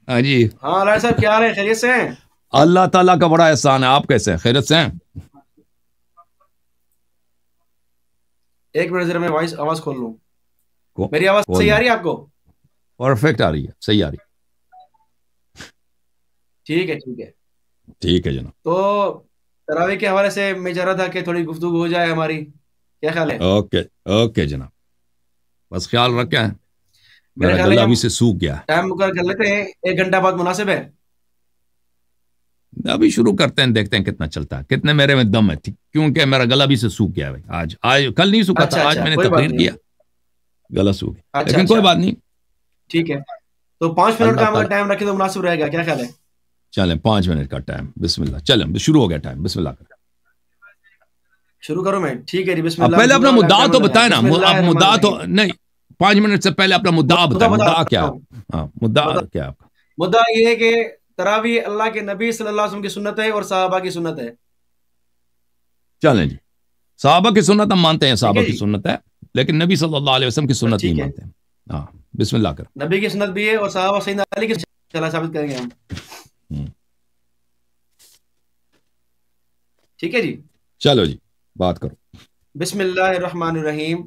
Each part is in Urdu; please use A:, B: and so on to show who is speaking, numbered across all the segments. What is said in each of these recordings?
A: ہاں جی،
B: ہاں علاء صاحب کیا حال ہے؟ خیریت سے ہیں؟
A: اللہ تعالیٰ کا بڑا احسان ہے. آپ کیسے ہیں؟ خیریت سے ہیں؟
B: ایک منٹ ذرا میں آواز کھول لوں. میری آواز
A: کھول
B: صحیح آ
A: لیں.
B: رہی ہے آپ کو؟
A: پرفیکٹ آ رہی ہے، صحیح آ رہی
B: ٹھیک ہے ٹھیک ہے.
A: ہے. ٹھیک ہے جناب.
B: تو تراویح کے حوالے سے میں چاہ رہا تھا کہ تھوڑی گفتگو ہو جائے ہماری. کیا خیال ہے؟
A: اوکے اوکے جناب، بس خیال رکھیں.
B: میرا
A: میرا
B: خیال ہے
A: گلا
B: کہ
A: ابھی
B: ہم
A: سے سوکھ گیا ہے.
B: ٹائم مقرر کر لیتے ہیں، 1 گھنٹہ بعد مناسب ہے.
A: ابھی شروع کرتے ہیں، دیکھتے ہیں کتنا چلتا ہے، کتنے میرے میں دم ہے. کیونکہ میرا گلا بھی سے سوکھ گیا ہے. آج کل نہیں سوکھا
B: اچھا
A: تھا، آج
B: اچھا
A: میں نے
B: کوئی بات
A: تقریر
B: نہیں.
A: کیا، گلا سوکھ گیا.
B: اچھا
A: لیکن کوئی
B: اچھا
A: بات نہیں.
B: ٹھیک ہے. تو 5 منٹ
A: اللہ
B: کا ہم اگر
A: تعالیٰ.
B: ٹائم رکھیں تو مناسب رہے گا. کیا خیال ہے؟
A: چلیں 5 منٹ کا ٹائم. بسم اللہ. چلیں شروع ہو گیا ٹائم. بسم اللہ کریں.
B: شروع کروں میں؟ ٹھیک ہے جی. بسم
A: اب
B: اللہ
A: پہلے
B: الحمد
A: اپنا
B: للہ
A: مدعا تو
B: ٹائم لگا.
A: بتائیں نا.
B: بسم اللہ
A: آپ
B: الرحمن
A: مدعا تو
B: الرحیم.
A: نہیں، 5 منٹ سے پہلے اپنا مدعا بتائیں.
B: بتا
A: مدعا کیا
B: رہا
A: ہے؟
B: ہوں.
A: ہاں، مدعا
B: بتا
A: کیا ہے آپ کا؟
B: مدعا یہ ہے کہ تراویح اللہ کے نبی صلی اللہ علیہ وسلم کی سنت ہے اور صحابہ کی سنت ہے.
A: چلیں جی. صحابہ کی سنت ہم مانتے ہیں،
B: ٹھیک
A: صحابہ
B: ہے
A: کی
B: جی.
A: سنت ہے، لیکن نبی صلی اللہ علیہ وسلم کی
B: بس
A: سنت نہیں
B: ٹھیک ہے.
A: مانتے ہیں. ہاں، بسم اللہ کریں.
B: نبی کی سنت بھی ہے اور صحابہ سیدنا علی کی چلا ثابت کریں گے ہم.
A: ہوں.
B: ٹھیک ہے جی.
A: چلو جی، بات کرو.
B: بسم اللہ الرحمن الرحیم.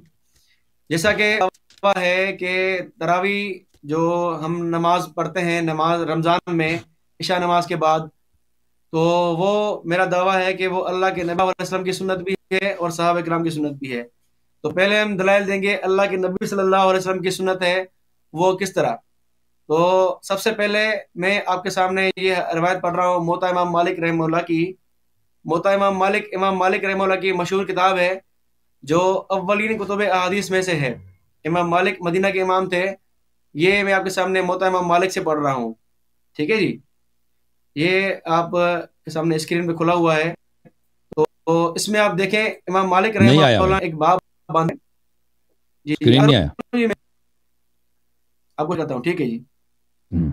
B: جیسا کہ ہے کہ تراویح جو ہم نماز پڑھتے ہیں، نماز رمضان میں عشاء نماز کے بعد، تو وہ میرا دعویٰ ہے کہ وہ اللہ کے نبی علیہ وسلم کی سنت بھی ہے اور صحابہ کرام کی سنت بھی ہے. تو پہلے ہم دلائل دیں گے اللہ کے نبی صلی اللہ علیہ وسلم کی سنت ہے وہ کس طرح. تو سب سے پہلے میں آپ کے سامنے یہ روایت پڑھ رہا ہوں موطا امام مالک رحمہ اللہ کی. موطا امام مالک رحمہ اللہ کی مشہور کتاب ہے جو اولین کتب احادیث میں سے ہے. امام مالک مدینہ کے امام تھے. یہ میں آپ کے سامنے موطا امام مالک سے پڑھ رہا ہوں. ٹھیک ہے جی. یہ آپ کے سامنے اسکرین پہ کھلا ہوا ہے. تو اس میں آپ دیکھیں امام مالک
A: نہیں
B: رحمہ
A: آیا بھائی،
B: اللہ ایک باب باندھے. جی جی
A: اسکرین نہیں آیا.
B: میں آپ کو کہتا ہوں. ٹھیک ہے جی.
A: ہوں.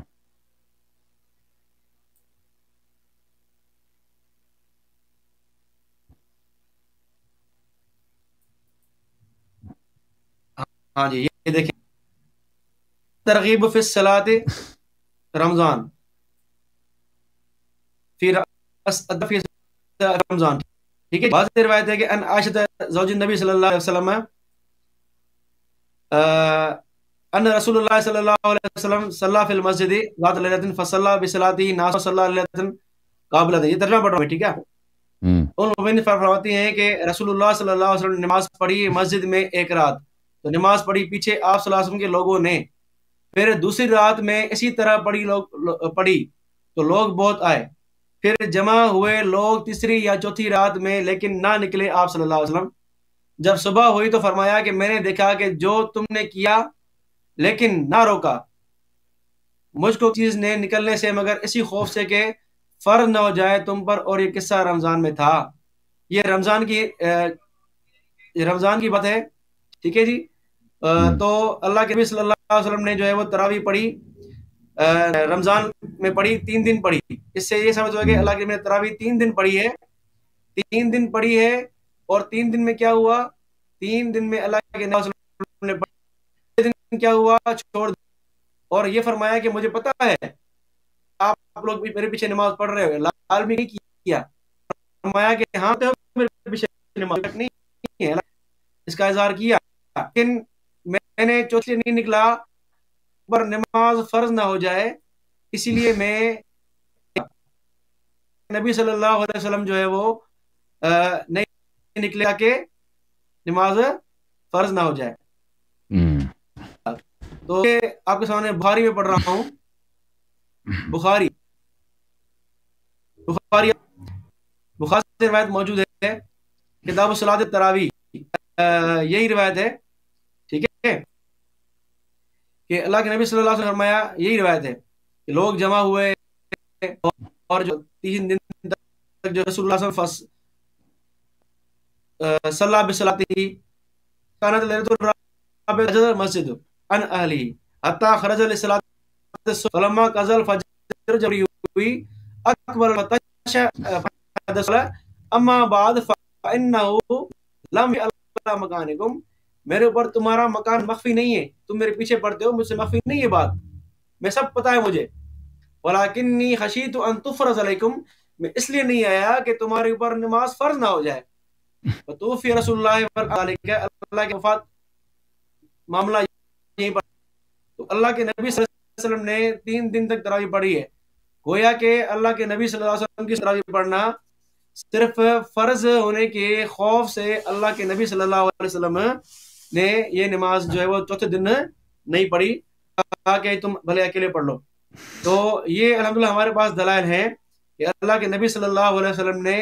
B: ہاں جی یہ دیکھیں ترغیب فی الصلاۃ رمضان فی رمضان. ٹھیک ہے. بعض روایت ہے کہ ان عائشہ زوج النبی صلی اللہ علیہ وسلم ان رسول اللہ صلی اللہ علیہ وسلم صلی فی المسجد ذات لیلۃ فصلی بصلاته ناس صلی لیلۃ قابلۃ. یہ ترجمہ پڑھ رہا ہوں. ٹھیک ہے. ان مبین فرماتی ہیں کہ رسول اللہ صلی اللہ علیہ وسلم نے نماز پڑھی مسجد میں ایک رات. تو نماز پڑھی پیچھے آپ صلی اللہ علیہ وسلم کے لوگوں نے. پھر دوسری رات میں اسی طرح پڑھی تو لوگ بہت آئے. پھر جمع ہوئے لوگ تیسری یا چوتھی رات میں لیکن نہ نکلے آپ صلی اللہ علیہ وسلم. جب صبح ہوئی تو فرمایا کہ میں نے دیکھا کہ جو تم نے کیا لیکن نہ روکا مجھ کو چیز نے نکلنے سے مگر اسی خوف سے کہ فرض نہ ہو جائے تم پر. اور یہ قصہ رمضان میں تھا. یہ رمضان کی بات ہے. ٹھیک ہے جی. تو اللہ کے نبی صلی اللہ علیہ وسلم نے جو ہے وہ تراویح پڑھی رمضان میں پڑھی 3 دن پڑھی. اس سے یہ سمجھ ہوا کہ اللہ کے نبی نے تراویح 3 دن پڑھی ہے. 3 دن پڑھی ہے. اور 3 دن میں کیا ہوا؟ 3 دن میں اللہ کے نبی صلی اللہ علیہ وسلم نے پڑھی. 3 دن کیا ہوا؟ چھوڑ دیا. اور یہ فرمایا کہ مجھے پتا ہے آپ لوگ بھی میرے پیچھے نماز پڑھ رہے ہو. لال بھی نہیں کیا. فرمایا کہ ہاں تو میرے پیچھے نماز نہیں ہے. اس کا اظہار کیا. لیکن میں نے چوتھے نہیں نکلا پر نماز فرض نہ ہو جائے اسی لیے میں نبی صلی اللہ علیہ وسلم جو ہے وہ نہیں نکلے کہ نماز فرض نہ ہو جائے. تو آپ کے سامنے بخاری میں پڑھ رہا ہوں. بخاری سے روایت موجود ہے کتاب الصلاۃ التراویح. یہی روایت ہے. ٹھیک ہے کہ اللہ کے نبی صلی اللہ علیہ وسلم فرمایا یہی روایت ہے کہ لوگ جمع ہوئے اور جو 3 دن تک جو رسول اللہ صلی اللہ علیہ وسلم صلی بصلاته كانت ليلة الرابع المسجد عن أهله حتى خرج لصلاة الصبح فلما قضى الفجر جب ہوئی اکبر الفتش اما بعد فإنه لم يعلم مكانكم. میرے اوپر تمہارا مکان مخفی نہیں ہے. تم میرے پیچھے پڑھتے ہو مجھ سے مخفی نہیں ہے بات. میں سب پتا ہے مجھے. وَلَكِنِّي خَشِيتُ أَن تُفْرَضَ عَلَيْكُمْ، میں اس لیے نہیں آیا کہ تمہارے اوپر نماز فرض نہ ہو جائے. فَتُوفِيَ رسول اللہ اللہ کے وفات معاملہ یہیں پر. تو اللہ کے نبی صلی اللہ علیہ وسلم نے 3 دن تک تراویح پڑھی ہے. گویا کہ اللہ کے نبی صلی اللہ علیہ وسلم کی تراویح پڑھنا صرف فرض ہونے کے خوف سے اللہ کے نبی صلی اللہ علیہ وسلم نے یہ نماز جو ہے وہ چوتھے دن نہیں پڑھی، کہا کہ تم بھلے اکیلے پڑھ لو. تو یہ الحمدللہ ہمارے پاس دلائل ہیں کہ اللہ کے نبی صلی اللہ علیہ وسلم نے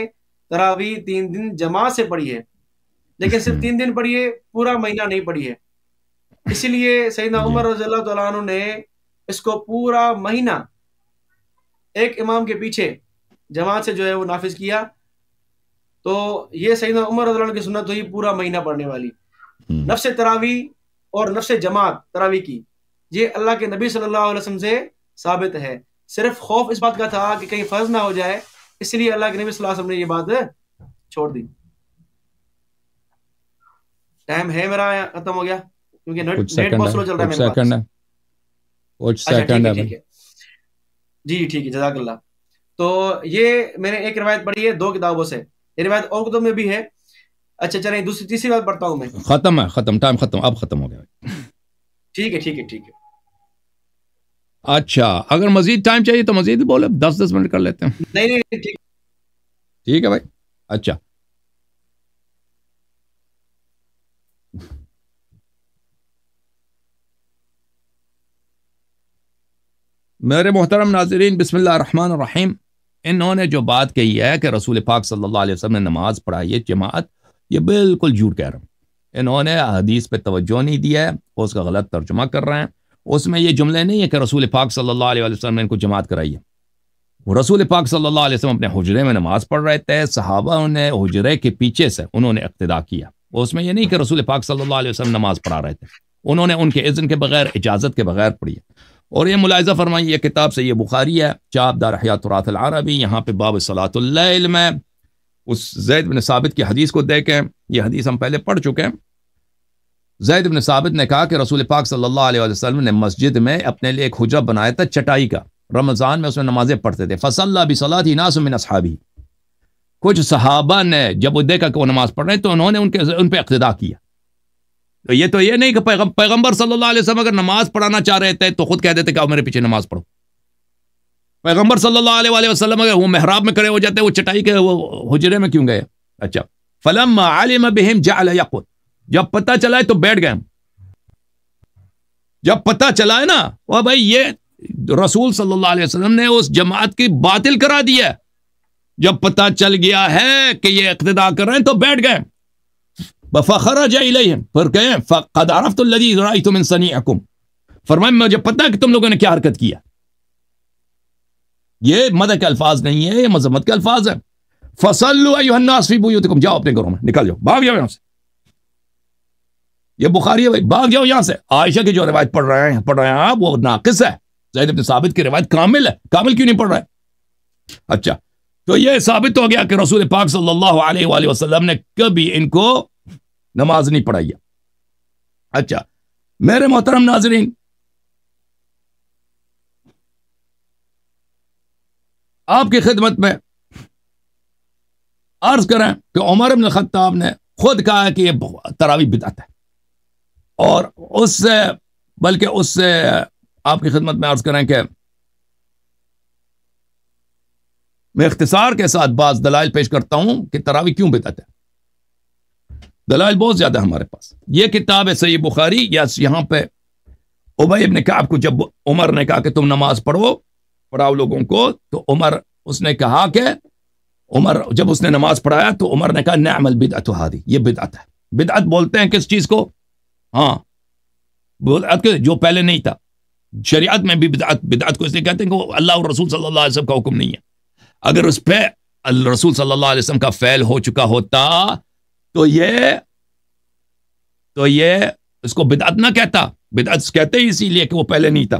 B: تراویح 3 دن جماعت سے پڑھی ہے، لیکن صرف 3 دن پڑھی ہے، پورا مہینہ نہیں پڑھی ہے. اسی لیے سیدنا عمر رضی اللہ تعالیٰ عنہ نے اس کو پورا مہینہ ایک امام کے پیچھے جماعت سے جو ہے وہ نافذ کیا. تو یہ سیدنا عمر رضی اللہ عنہ کی سنت ہوئی پورا مہینہ پڑھنے والی. نفس تراویح اور نفس جماعت تراویح کی یہ اللہ کے نبی صلی اللہ علیہ وسلم سے ثابت ہے. صرف خوف اس بات کا تھا کہ کہیں فرض نہ ہو جائے، اس لیے اللہ کے نبی صلی اللہ علیہ وسلم نے یہ بات چھوڑ دی. ٹائم ہے میرا ختم ہو گیا کیونکہ نیٹ بہت سلو چل رہا ہے میرے پاس. اچھا ٹھیک ہے جی ٹھیک ہے، جزاک اللہ. تو یہ میں نے ایک روایت پڑھی ہے 2 کتابوں سے، یہ روایت اور کتب میں بھی ہے. اچھا چلیں تیسری بات پڑھتا ہوں میں.
A: ختم ٹائم ختم، اب ختم ہو گیا.
B: ٹھیک ہے.
A: اچھا اگر مزید ٹائم چاہیے تو مزید بولے، 10 منٹ کر لیتے ہیں.
B: نہیں
A: ٹھیک ہے بھائی. اچھا میرے محترم ناظرین، بسم اللہ الرحمن الرحیم. انہوں نے جو بات کہی ہے کہ رسول پاک صلی اللہ علیہ وسلم نے نماز پڑھائی ہے جماعت، یہ بالکل جھوٹ کہہ رہے ہیں. انہوں نے حدیث پہ توجہ نہیں دیا ہے، وہ اس کا غلط ترجمہ کر رہے ہیں. اس میں یہ جملے نہیں ہے کہ رسول پاک صلی اللہ علیہ وسلم نے ان کو جماعت کرائی ہے. وہ رسول پاک صلی اللہ علیہ وسلم اپنے حجرے میں نماز پڑھ رہے تھے، صحابہ نے حجرے کے پیچھے سے انہوں نے اقتداء کیا. اس میں یہ نہیں کہ رسول پاک صلی اللہ علیہ وسلم نماز پڑھا رہے تھے، انہوں نے ان کے اذن کے بغیر، اجازت کے بغیر پڑھی ہے. اور یہ ملاحظہ فرمائیے، یہ کتاب سے یہ بخاری ہے، چاپ دار احیاء تراث العربی، یہاں پہ باب صلاۃ اللیل میں اس زید بن ثابت کی حدیث کو دیکھیں. یہ حدیث ہم پہلے پڑھ چکے ہیں. زید بن ثابت نے کہا کہ رسول پاک صلی اللہ علیہ وسلم نے مسجد میں اپنے لیے ایک حجرہ بنایا تھا چٹائی کا، رمضان میں اس میں نمازیں پڑھتے تھے. فصلی بصلاۃ ناس من اصحابہ، کچھ صحابہ نے جب وہ دیکھا کہ وہ نماز پڑھ رہے ہیں تو انہوں نے ان پہ اقتداء کیا. تو یہ نہیں کہ پیغمبر صلی اللہ علیہ وسلم اگر نماز پڑھانا چاہ رہے تھے تو خود کہہ دیتے کہ آؤ میرے پیچھے نماز پڑھو. پیغمبر صلی اللہ علیہ وسلم اگر وہ محراب میں کھڑے ہو جاتے، وہ چٹائی کے وہ حجرے میں کیوں گئے؟ اچھا فلما علم بهم جعل يقعد، جب پتہ چلا ہے تو بیٹھ گئے. جب پتہ چلا ہے نا وہ بھائی یہ رسول صلی اللہ علیہ وسلم نے اس جماعت کی باطل کرا دی ہے، جب پتہ چل گیا ہے کہ یہ اقتداء کر رہے ہیں تو بیٹھ گئے. فخرج الیہم، پھر کہیں فقد عرفت الذی رأیت من صنیعکم، فرمائے مجھے پتہ کہ تم لوگوں نے کیا حرکت کیا. یہ مدح کے الفاظ نہیں ہے، یہ مذمت کے الفاظ ہیں. فصلوا ایھا الناس فی بیوتکم، جاؤ اپنے گھروں میں، نکل جاؤ، بھاگ جاؤ یہاں سے. یہ بخاری ہے بھائی، بھاگ جاؤ یہاں سے. عائشہ کی جو روایت پڑھ رہے ہیں آپ وہ ناقص ہے. زید بن ثابت کی روایت کامل ہے، کامل کیوں نہیں پڑھ رہے؟ اچھا تو یہ ثابت ہو گیا کہ رسول پاک صلی اللہ علیہ وآلہ وسلم نے کبھی ان کو نماز نہیں پڑھائی ہے. اچھا میرے محترم ناظرین، آپ کی خدمت میں عرض کریں کہ عمر بن الخطاب نے خود کہا کہ یہ تراویح بدعت ہے، اور اس سے آپ کی خدمت میں عرض کریں کہ میں اختصار کے ساتھ بعض دلائل پیش کرتا ہوں کہ تراویح کیوں بدعت ہے. دلائل بہت زیادہ ہمارے پاس. یہ کتاب ہے صحیح بخاری، یا یہاں پہ ابی ابن کعب کو جب عمر نے کہا کہ تم نماز پڑھاؤ لوگوں کو، تو اس نے کہا کہ جب اس نے نماز پڑھایا تو عمر نے کہا نعم البدعۃ ھذہ، یہ بدعت ہے. بدعت بولتے ہیں کس چیز کو؟ ہاں بدعت جو پہلے نہیں تھا. شریعت میں بھی بدعت کو اس لیے کہتے ہیں کہ وہ اللہ اور رسول صلی اللہ علیہ وسلم کا حکم نہیں ہے. اگر اس پہ رسول صلی اللہ علیہ وسلم کا فعل ہو چکا ہوتا تو یہ اس کو بدعت نہ کہتا. بدعت کہتے ہی اسی لیے کہ وہ پہلے نہیں تھا.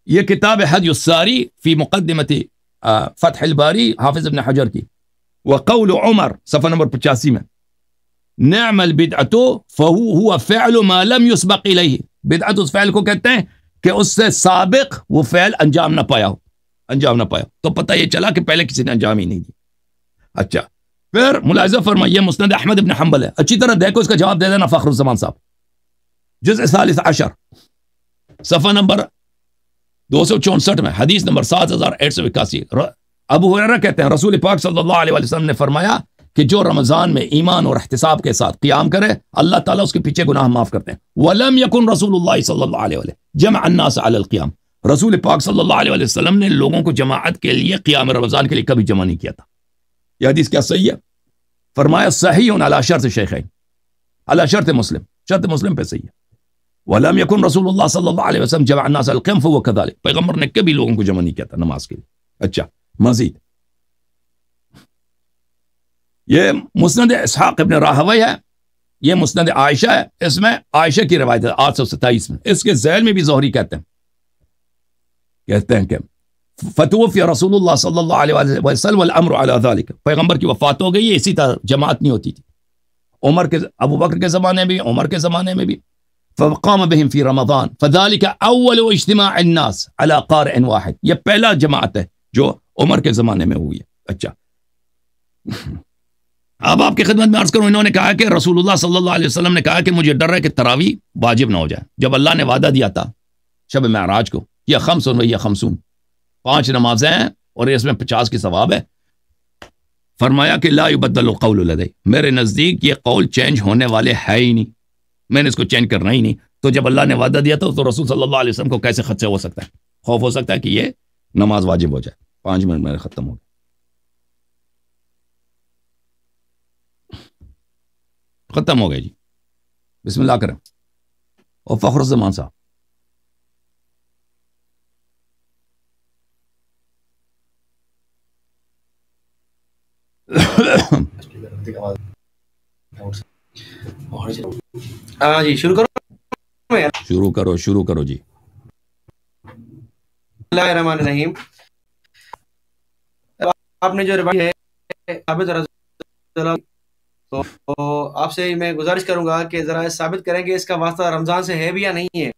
A: یہ کتاب حدی الساری فی مقدمت فتح الباری، حافظ ابن حجر کی، وقول عمر، صفحہ نمبر 85 میں. نعم البدعۃ فهو فعل ما لم يسبق الیہ، بدعت اس فعل کو کہتے ہیں کہ اس سے سابق وہ فعل انجام نہ پایا ہو، تو پتہ یہ چلا کہ پہلے کسی نے انجام ہی نہیں دی. اچھا پھر ملاحظہ فرمائیے مسند احمد ابن حنبل ہے، اچھی طرح دیکھو اس کا جواب دے دینا فخر الزمان صاحب، جزء ثالث عشر صفحہ نمبر 264 میں حدیث نمبر 7881. ابو ہریرہ کہتے ہیں رسول پاک صلی اللہ علیہ وسلم نے فرمایا کہ جو رمضان میں ایمان اور احتساب کے ساتھ قیام کرے اللہ تعالیٰ اس کے پیچھے گناہ معاف کرتے ہیں. وَلَمْ يَكُنْ رسول اللہ صلی اللہ علیہ وسلم جمع الناس علی القیام، رسول پاک صلی اللہ علیہ وسلم نے لوگوں کو جماعت کے لیے قیام رمضان کے لیے کبھی جمع نہیں کیا تھا. یہ حدیث کیا صحیح ہے؟ فرمایا صحیح علی شرط شیخین، علی شرط مسلم، شرط مسلم پہ صحیح ہے. وَلَمْ يَكُنْ رسول اللہ صلی اللہ علیہ وسلم جمع الناس علی القیام فهو كذلك، پیغمبر نے کبھی لوگوں کو جمع نہیں کیا تھا نماز کے لیے. اچھا مزید یہ مسند اسحاق ابن راہوی ہے، یہ مسند عائشہ ہے، اس میں عائشہ کی روایت ہے 827 میں. اس کے ذیل میں بھی زہری کہتے ہیں کہ فتوفی رسول اللہ صلی اللہ علیہ وسلم والامر علی ذلك، پیغمبر کی وفات ہو گئی ہے، اسی طرح جماعت نہیں ہوتی تھی. عمر کے ابو بکر کے زمانے میں بھی، عمر کے زمانے میں بھی. فقام بهم فی رمضان فذلك اول اجتماع الناس على قارئ واحد، یہ پہلا جماعت ہے جو عمر کے زمانے میں ہوئی ہے. اچھا اب آپ کی خدمت میں عرض کروں، انہوں نے کہا کہ رسول اللہ صلی اللہ علیہ وسلم نے کہا کہ مجھے ڈر ہے کہ تراویح واجب نہ ہو جائے. جب اللہ نے وعدہ دیا تھا شب معراج کو، یہ خمسون و یہ خمسون، 5 نمازیں ہیں اور اس میں 50 کی ثواب ہے، فرمایا کہ لا یبدل القول لدی، میرے نزدیک یہ قول چینج ہونے والے ہے ہی نہیں، میں نے اس کو چینج کرنا ہی نہیں. تو جب اللہ نے وعدہ دیا تھا تو رسول صلی اللہ علیہ وسلم کو کیسے خدشہ ہو سکتا ہے، خوف ہو سکتا ہے کہ یہ نماز واجب ہو جائے. 5 منٹ میں ختم ہو گیا. ختم ہو گئے جی، بسم اللہ کریں. اور فخر الزمان صاحب
B: جی شروع
A: کرو جی.
B: اللہ الرحمن الرحیم. آپ نے جو روایت ہے ثابت رضی اللہ، تو آپ سے میں گزارش کروں گا کہ ذرا ثابت کریں کہ اس کا واسطہ رمضان سے ہے بھی یا نہیں ہے.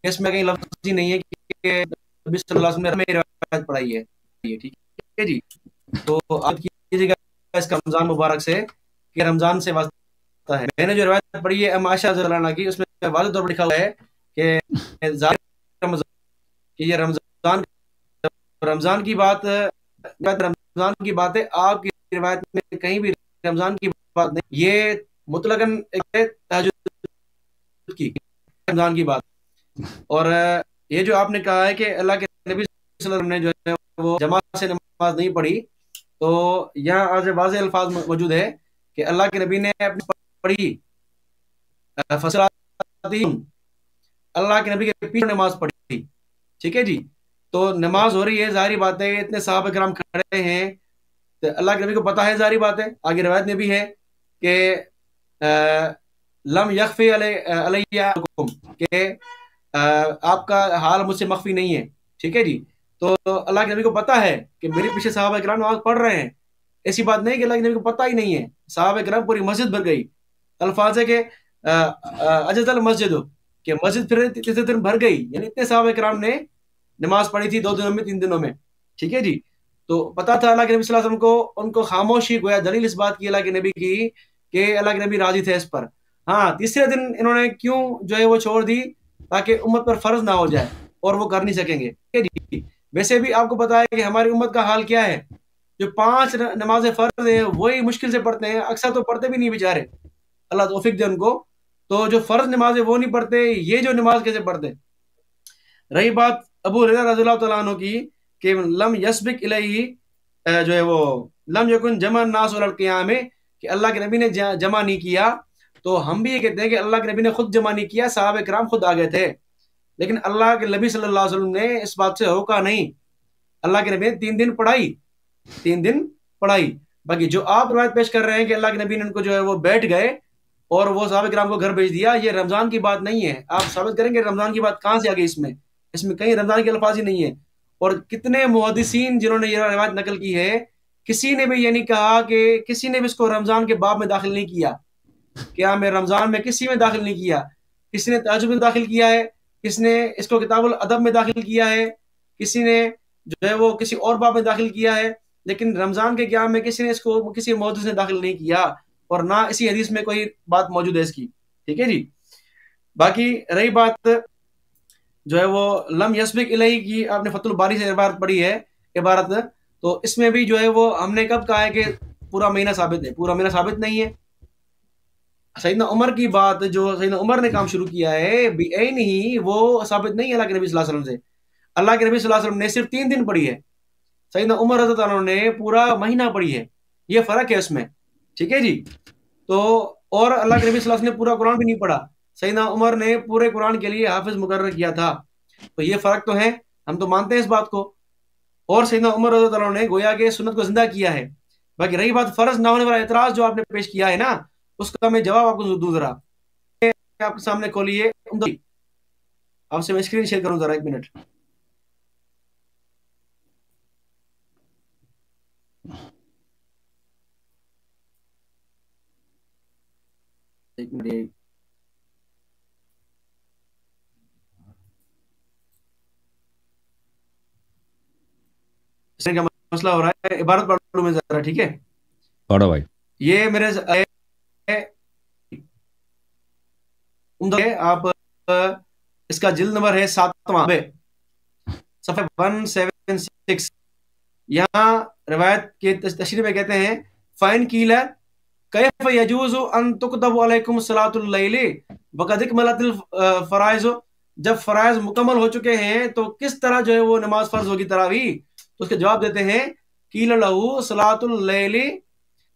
B: اس میں کہیں لفظ ہی نہیں ہے کہ نبی صلی اللہ علیہ وسلم نے ہمیں روایت پڑھائی ہے. ٹھیک ہے جی، تو آپ کیجیے گا اس کا رمضان مبارک سے کہ رمضان سے واسطہ ہے. میں نے جو روایت پڑھی ہے ام عائشہ رضی اللہ عنہا کی، اس میں واضح طور پر لکھا ہوا ہے کہ یہ رمضان کی بات ہے. آپ کی روایت میں کہیں بھی رمضان کی بات نہیں، یہ مطلقاً تہجد کی رمضان کی بات. اور یہ جو آپ نے کہا ہے کہ اللہ کے نبی صلی اللہ علیہ وسلم نے جو ہے وہ جماعت سے نماز نہیں پڑھی، تو یہاں آج واضح الفاظ موجود ہے کہ اللہ کے نبی نے اپنی پڑھی اللہ کے نبی کے پیچھے نماز پڑھی. ٹھیک ہے جی، تو نماز ہو رہی ہے، ظاہری بات ہے اتنے صحابہ کرام کھڑے ہیں تو اللہ کے نبی کو پتا ہے، ظاہری بات ہے. آگے روایت میں بھی ہے کہ لم یخفی علیہ کہ آپ کا حال مجھ سے مخفی نہیں ہے. ٹھیک ہے جی، تو اللہ کے نبی کو پتا ہے کہ میرے پیچھے صحابہ کرام نماز پڑھ رہے ہیں. ایسی بات نہیں کہ اللہ کے نبی کو پتا ہی نہیں ہے. صحابہ کرام پوری مسجد بھر گئی. الفاظ ہے کہ اجز المسجد، کہ مسجد پھر تیسرے دن بھر گئی، یعنی اتنے صحابہ کرام نے نماز پڑھی تھی 2 دنوں میں 3 دنوں میں. ٹھیک ہے جی، تو پتا تھا اللہ کے نبی صلی اللہ علیہ وسلم کو، ان کو خاموشی گویا دلیل اس بات کی اللہ کے نبی کی کہ اللہ کے نبی راضی تھے اس پر. ہاں تیسرے دن انہوں نے کیوں جو ہے وہ چھوڑ دی، تاکہ امت پر فرض نہ ہو جائے اور وہ کر نہیں سکیں گے. ٹھیک ہے جی، ویسے بھی آپ کو پتا ہے کہ ہماری امت کا حال کیا ہے. جو 5 نمازیں فرض ہیں وہی مشکل سے پڑھتے ہیں، اکثر تو پڑھتے بھی نہیں بیچارے، اللہ توفیق دے ان کو. تو جو فرض نمازیں وہ نہیں پڑھتے، یہ جو نماز کیسے پڑھتے. رہی بات ابو ہریرہ رضی اللہ تعالیٰ عنہ کی کہ لم یسبق الیہ جو ہے وہ لم یکن جمع الناس علی القیام، کہ اللہ کے نبی نے جمع نہیں کیا. تو ہم بھی یہ کہتے ہیں کہ اللہ کے نبی نے خود جمع نہیں کیا، صحابہ کرام خود آگے تھے، لیکن اللہ کے نبی صلی اللہ علیہ وسلم نے اس بات سے روکا نہیں. اللہ کے نبی نے 3 دن پڑھائی. باقی جو آپ روایت پیش کر رہے ہیں کہ اللہ کے نبی نے ان کو جو ہے وہ بیٹھ گئے اور وہ صحابہ کرام کو گھر بھیج دیا، یہ رمضان کی بات نہیں ہے. آپ ثابت کریں کہ رمضان کی بات کہاں سے آ گئی. اس میں کہیں رمضان کے الفاظ ہی نہیں ہے. اور کتنے محدثین جنہوں نے یہ روایت نقل کی ہے، کسی نے بھی یہ نہیں کہا کہ کسی نے بھی اس کو رمضان کے باب میں داخل نہیں کیا. قیام رمضان میں کسی میں داخل نہیں کیا. کسی نے تہجد میں داخل کیا ہے, کسی نے اس کو کتاب الادب میں داخل کیا ہے, کسی نے جو ہے وہ کسی اور باب میں داخل کیا ہے, لیکن رمضان کے قیام میں کسی نے اس کو کسی محدث نے داخل نہیں کیا, اور نہ اسی حدیث میں کوئی بات موجود ہے اس کی. ٹھیک ہے جی. باقی رہی بات جو ہے وہ لم یسبق الیہ کی, آپ نے فتح الباری سے عبارت پڑھی ہے, عبارت, تو اس میں بھی جو ہے وہ ہم نے کب کہا ہے کہ پورا مہینہ ثابت ہے؟ پورا مہینہ ثابت نہیں ہے. سیدنا عمر کی بات جو سیدنا عمر نے کام شروع کیا ہے بعین ہی, وہ ثابت نہیں ہے اللہ کے نبی صلی اللہ علیہ وسلم سے. اللہ کے نبی صلی اللہ علیہ وسلم نے صرف 3 دن پڑھی ہے, سیدنا عمر رضی اللہ عنہ نے پورا مہینہ پڑھی ہے. یہ فرق ہے اس میں. ٹھیک ہے جی. تو اور اللہ کے نبی صلی اللہ علیہ وسلم نے پورا قرآن بھی نہیں پڑھا, سیدنا عمر نے پورے قرآن کے لیے حافظ مقرر کیا تھا. تو یہ فرق تو ہے, ہم تو مانتے ہیں اس بات کو. اور سیدنا عمر رضی اللہ عنہ نے گویا کہ سنت کو زندہ کیا ہے. باقی رہی بات فرض نہ ہونے والا اعتراض جو آپ نے پیش کیا ہے نا, اس کا میں جواب آپ کو دوں. ذرا آپ کے سامنے کھولیے, آپ سے میں اسکرین شیئر کروں ذرا, 1 منٹ. کا مسئلہ ہو رہا ہے, عبارت پڑھ لوں میں ذرا. ٹھیک ہے,
A: پڑھو بھائی.
B: یہ میرے آپ اس کا جلد نمبر ہے 7واں, صفحہ 176. یہاں روایت کے تشریح میں کہتے ہیں فَإِنْ قِيلَ كَيْفَ يَجُوزُ أَن تُكْتَبُ عَلَيْكُمْ صَلَاةُ اللَّيْلِ وَقَدْ اكْمَلَتِ الْفَرَائِضُ. جب فرائض مکمل ہو چکے ہیں تو کس طرح جو ہے وہ نماز فرض ہوگی تراویح؟ تو اس کے جواب دیتے ہیں قِيلَ لَهُ صَلَاةُ اللَّيْلِ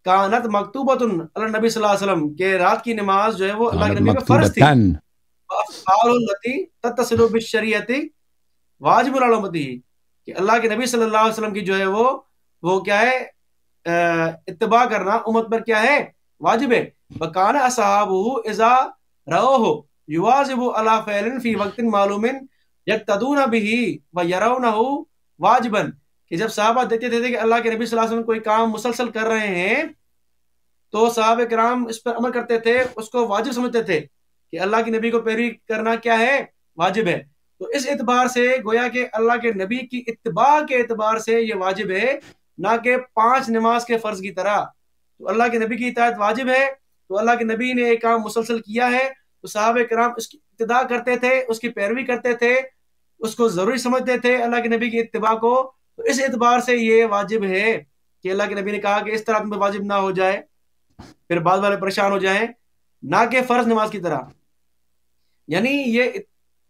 B: كَانَتْ مَكْتُوبَةٌ عَلَى النَّبِي صلی اللہ علیہ وسلم, کہ رات کی نماز جو ہے وہ اللہ کے نبی پہ فرض تھی. وَأَفْعَالُ الَّتِي تَتَّصِلُ بِالشَّرِيعَةِ واجب علی امتہ, کہ اللہ کے نبی صلی اللہ علیہ وسلم کی جو ہے وہ کیا ہے, اتباع کرنا امت پر کیا ہے, واجب ہے. وَكَانَ أَصْحَابُهُ إِذَا رَأَوْهُ يُوَاظِبُ عَلَى فِعْلٍ فِي وَقْتٍ مَعْلُومٍ يَقْتَدُونَ بِهِ وَيَرَوْنَهُ وَاجِبًا, کہ جب صحابہ دیکھتے تھے کہ اللہ کے نبی صلی اللہ علیہ وسلم کوئی کام مسلسل کر رہے ہیں تو صحابہ کرام اس پر عمل کرتے تھے, اس کو واجب سمجھتے تھے کہ اللہ کے نبی کو پیروی کرنا کیا ہے, واجب ہے. تو اس اعتبار سے گویا کہ اللہ کے نبی کی اتباع کے اعتبار سے یہ واجب ہے, نہ کہ 5 نماز کے فرض کی طرح. تو اللہ کے نبی کی اطاعت واجب ہے, تو اللہ کے نبی نے ایک کام مسلسل کیا ہے تو صحابہ کرام اس کی ابتداء کرتے تھے, اس کی پیروی کرتے تھے, اس کو ضروری سمجھتے تھے اللہ کے نبی کی اتباع کو. تو اس اعتبار سے یہ واجب ہے کہ اللہ کے نبی نے کہا کہ اس طرح تم پہ واجب نہ ہو جائے, پھر بعض والے پریشان ہو جائیں, نہ کہ فرض نماز کی طرح. یعنی یہ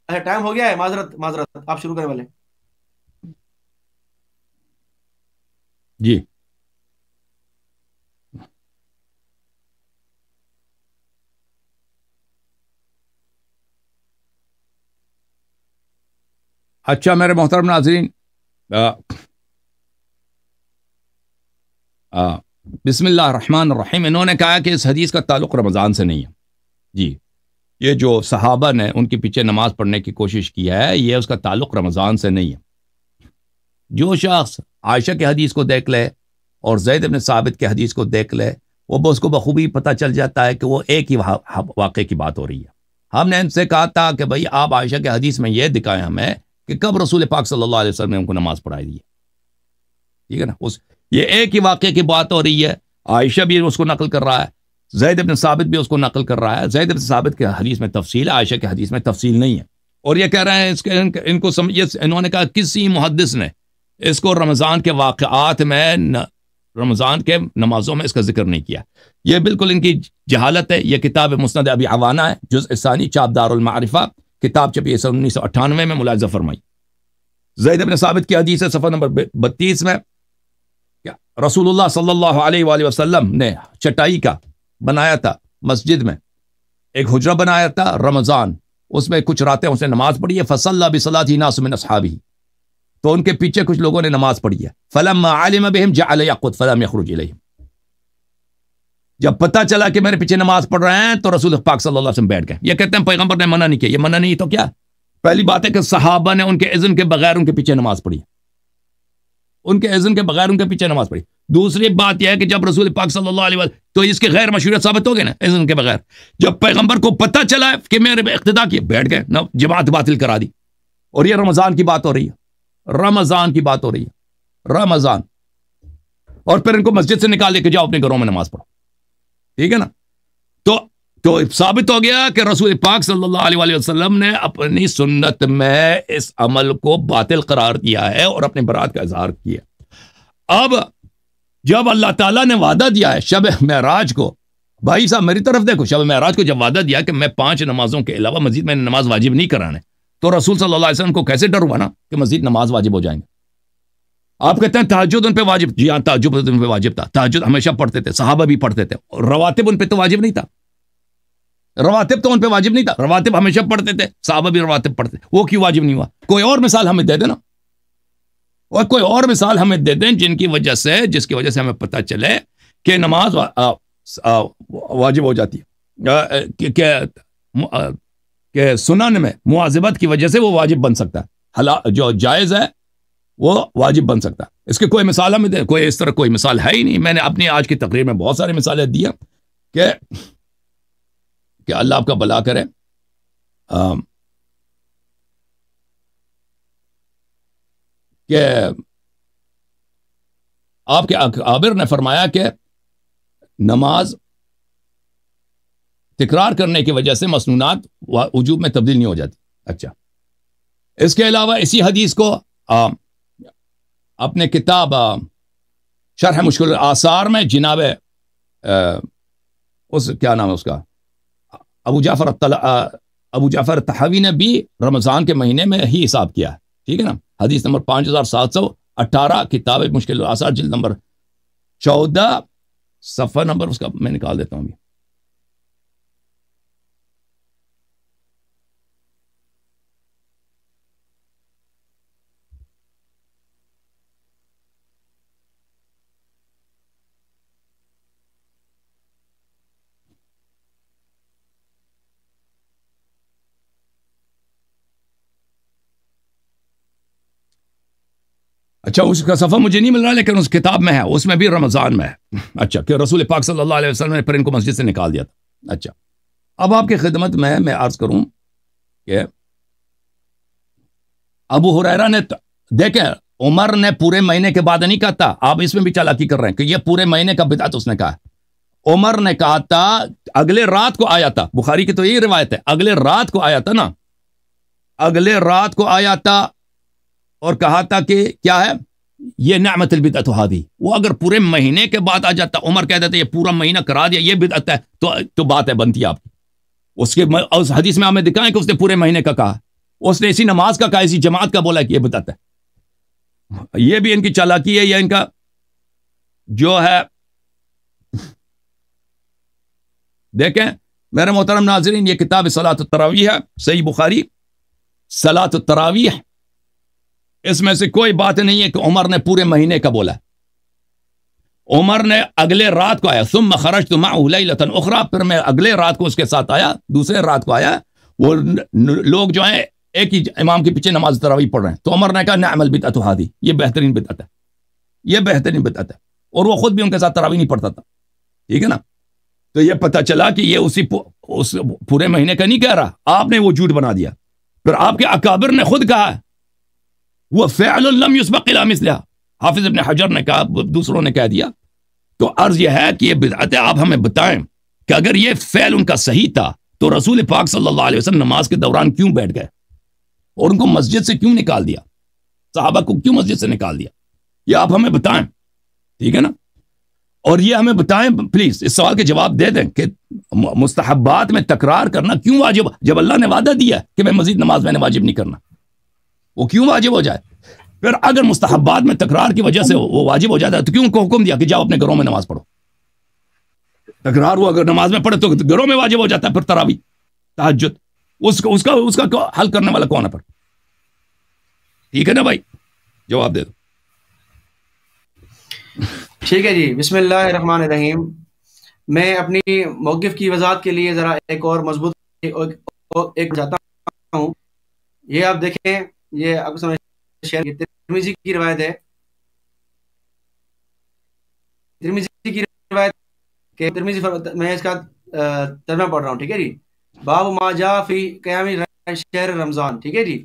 B: ٹائم ہو گیا ہے, معذرت آپ شروع کرنے والے.
A: جی اچھا میرے محترم ناظرین, بسم اللہ الرحمن الرحیم. انہوں نے کہا کہ اس حدیث کا تعلق رمضان سے نہیں ہے. جی, یہ جو صحابہ نے ان کے پیچھے نماز پڑھنے کی کوشش کی ہے, یہ اس کا تعلق رمضان سے نہیں ہے. جو شخص عائشہ کے حدیث کو دیکھ لے اور زید بن ثابت کے حدیث کو دیکھ لے, وہ اس کو بخوبی پتہ چل جاتا ہے کہ وہ ایک ہی واقعے کی بات ہو رہی ہے. ہم نے ان سے کہا تھا کہ بھئی آپ عائشہ کے حدیث میں یہ دکھائیں ہمیں کہ کب رسول پاک صلی اللہ علیہ وسلم نے ان کو نماز پڑھائی دی ہے. ٹھیک ہے نا, یہ ایک ہی واقعے کی بات ہو رہی ہے. عائشہ بھی اس کو نقل کر رہا ہے, زید بن ثابت بھی اس کو نقل کر رہا ہے. زید بن ثابت کے حدیث میں تفصیل ہے, عائشہ کے حدیث میں تفصیل نہیں ہے. اور یہ کہہ رہے ہیں ان کو انہوں نے کہا کسی محدث نے اس کو رمضان کے واقعات میں, رمضان کے نمازوں میں اس کا ذکر نہیں کیا. یہ بالکل ان کی جہالت ہے. یہ کتاب مسند ابی عوانہ ہے, جزء ثانی, چاپ دار المعرفہ, کتاب چھپی 1998 میں, ملاحظہ فرمائی. زید بن ثابت کی حدیث ہے صفحہ نمبر 32 میں, رسول اللہ صلی اللہ علیہ وآلہ وسلم نے چٹائی کا بنایا تھا مسجد میں, ایک حجرہ بنایا تھا رمضان, اس میں کچھ راتیں اس نے نماز پڑھی ہے. فصلی بصلاۃ ناس من اصحابہ, تو ان کے پیچھے کچھ لوگوں نے نماز پڑھی ہے. فلما علم بهم جعل يقعد فلم يخرج الیہم, جب پتہ چلا کہ میرے پیچھے نماز پڑھ رہے ہیں تو رسول پاک صلی اللہ علیہ وسلم بیٹھ گئے. یہ کہتے ہیں پیغمبر نے منع نہیں کیا. یہ منع نہیں تو کیا؟ پہلی بات ہے کہ صحابہ نے ان کے اذن کے بغیر ان کے پیچھے نماز پڑھی. ان کے اذن کے بغیر ان کے پیچھے نماز پڑھی. دوسری بات یہ ہے کہ جب رسول پاک صلی اللہ علیہ وسلم تو اس کی غیر مشروعیت ثابت ہو گئی نا اذن کے بغیر. جب پیغمبر کو پتہ چلا ہے کہ میرے اقتدا کیے بیٹھ گئے نہ جماعت باطل کرا دی. اور یہ رمضان کی بات ہو رہی ہے, رمضان کی بات ہو رہی ہے, رمضان. اور پھر ان کو مسجد سے نکال دے کہ جاؤ اپنے گھروں میں نماز پڑھو. ٹھیک ہے نا. تو ثابت ہو گیا کہ رسول پاک صلی اللہ علیہ وسلم نے اپنی سنت میں اس عمل کو باطل قرار دیا ہے اور اپنے برات کا اظہار کیا. اب جب اللہ تعالیٰ نے وعدہ دیا ہے شب معراج کو, بھائی صاحب میری طرف دیکھو, شب معراج کو جب وعدہ دیا کہ میں 5 نمازوں کے علاوہ مزید میں نماز واجب نہیں کرانے, تو رسول صلی اللہ علیہ وسلم کو کیسے ڈر ہوا نا کہ مزید نماز واجب ہو جائیں گے. آپ کہتے ہیں تہجد ان پہ واجب, جی ہاں تہجد ان پہ واجب تھا, تہجد ہمیشہ پڑھتے تھے, صحابہ بھی پڑھتے تھے. رواتب ان پہ تو واجب نہیں تھا, رواتب تو ان پہ واجب نہیں تھا, رواتب ہمیشہ پڑھتے تھے, صحابہ بھی رواتب پڑھتے, وہ کیوں واجب نہیں ہوا؟ کوئی اور مثال ہمیں دے دینا, اور کوئی اور مثال ہمیں دے دیں جس کی وجہ سے ہمیں پتہ چلے کہ نماز واجب ہو جاتی ہے, کہ سنن میں مواظبت کی وجہ سے وہ واجب بن سکتا ہے, جو جائز ہے وہ واجب بن سکتا ہے. اس کے کوئی مثال ہمیں دے, کوئی اس طرح کوئی مثال ہے ہی نہیں. میں نے اپنی آج کی تقریر میں بہت ساری مثالیں دی ہیں کہ اللہ آپ کا بھلا کرے. کہ آپ کے اکابر نے فرمایا کہ نماز تکرار کرنے کی وجہ سے مسنونات وجوب میں تبدیل نہیں ہو جاتی. اچھا, اس کے علاوہ اسی حدیث کو اپنے کتاب شرح مشکل الآثار میں جناب اس کیا نام ہے اس کا, ابو جعفر الطحاوی نے بھی رمضان کے مہینے میں ہی حساب کیا ہے. ٹھیک ہے نا. حدیث نمبر 5718, کتاب مشکل الآثار, جلد نمبر 14, صفحہ نمبر اس کا میں نکال دیتا ہوں ابھی. اچھا, اس کا صفحہ مجھے نہیں مل رہا لیکن اس کتاب میں ہے, اس میں بھی رمضان میں ہے. اچھا, کہ رسول پاک صلی اللہ علیہ وسلم نے پھر ان کو مسجد سے نکال دیا تھا. اچھا, اب آپ کی خدمت میں عرض کروں کہ ابو ہریرہ نے دیکھیں عمر نے پورے مہینے کے بعد نہیں کہا تھا, آپ اس میں بھی چالاکی کر رہے ہیں کہ یہ پورے مہینے کا بدعت اس نے کہا. عمر نے کہا تھا اگلے رات کو آیا تھا, بخاری کی تو یہی روایت ہے, اگلے رات کو آیا تھا نا, اگلے رات کو آیا تھا اور کہا تھا کہ کیا ہے یہ نعمت البدعت ہادی. وہ اگر پورے مہینے کے بعد آ جاتا, عمر کہہ دیتا یہ پورا مہینہ کرا دیا یہ بدعت ہے, تو بات ہے بنتی آپ کی. اس حدیث میں ہمیں دکھائیں کہ اس نے پورے مہینے کا کہا, اس نے اسی نماز کا کہا, اسی جماعت کا بولا کہ یہ بدعت ہے. یہ بھی ان کی چالاکی ہے, یا ان کا جو ہے. دیکھیں میرے محترم ناظرین, یہ کتاب صلاۃ التراویح ہے, صحیح بخاری صلاۃ التراویح, اس میں سے کوئی بات نہیں ہے کہ عمر نے پورے مہینے کا بولا. عمر نے اگلے رات کو آیا, ثم خرجت معه لیلۃ اخرى, پھر میں اگلے رات کو اس کے ساتھ آیا, دوسرے رات کو آیا. وہ لوگ جو ہیں ایک ہی امام کے پیچھے نماز تراویح پڑھ رہے ہیں, تو عمر نے کہا نعم البدعۃ هذه, یہ بہترین بدعت ہے, یہ بہترین بدعت ہے. اور وہ خود بھی ان کے ساتھ تراویح نہیں پڑھتا تھا. ٹھیک ہے نا. تو یہ پتہ چلا کہ یہ اس پورے مہینے کا نہیں کہہ رہا, آپ نے وہ جھوٹ بنا دیا. پھر آپ کے اکابر نے خود کہا وہ فعل لم يسبق الى مثلها, حافظ ابن حجر نے کہا, دوسروں نے کہہ دیا. تو عرض یہ ہے کہ یہ بدعت ہے, آپ ہمیں بتائیں کہ اگر یہ فعل ان کا صحیح تھا تو رسول پاک صلی اللہ علیہ وسلم نماز کے دوران کیوں بیٹھ گئے, اور ان کو مسجد سے کیوں نکال دیا, صحابہ کو کیوں مسجد سے نکال دیا, یہ آپ ہمیں بتائیں. ٹھیک ہے نا. اور یہ ہمیں بتائیں پلیز, اس سوال کے جواب دے دیں کہ مستحبات میں تکرار کرنا کیوں واجب, جب اللہ نے وعدہ دیا کہ میں مزید نماز میں نے واجب نہیں کرنا, وہ کیوں واجب ہو جائے؟ پھر اگر مستحبات میں تکرار کی وجہ سے وہ واجب ہو جاتا ہے تو کیوں ان کو حکم دیا کہ جاؤ اپنے گھروں میں نماز پڑھو؟ تکرار وہ اگر نماز میں پڑھے تو گھروں میں واجب ہو جاتا ہے. پھر تراویح تہجد اس کا حل کرنے والا کون ہے پھر؟ ٹھیک ہے نا بھائی, جواب دے دو.
B: ٹھیک ہے جی, بسم اللہ الرحمن الرحیم. میں اپنی موقف کی وضاحت کے لیے ذرا ایک اور مضبوط ایک جاتا ہوں. یہ آپ دیکھیں, یہ آپ کو ترمذی کی روایت ہے ترمذی کی روایت کہ میں اس کا ترجمہ پڑھ رہا ہوں، ٹھیک ہے جی. باب ما جاء فی قیام شہر رمضان، ٹھیک ہے جی.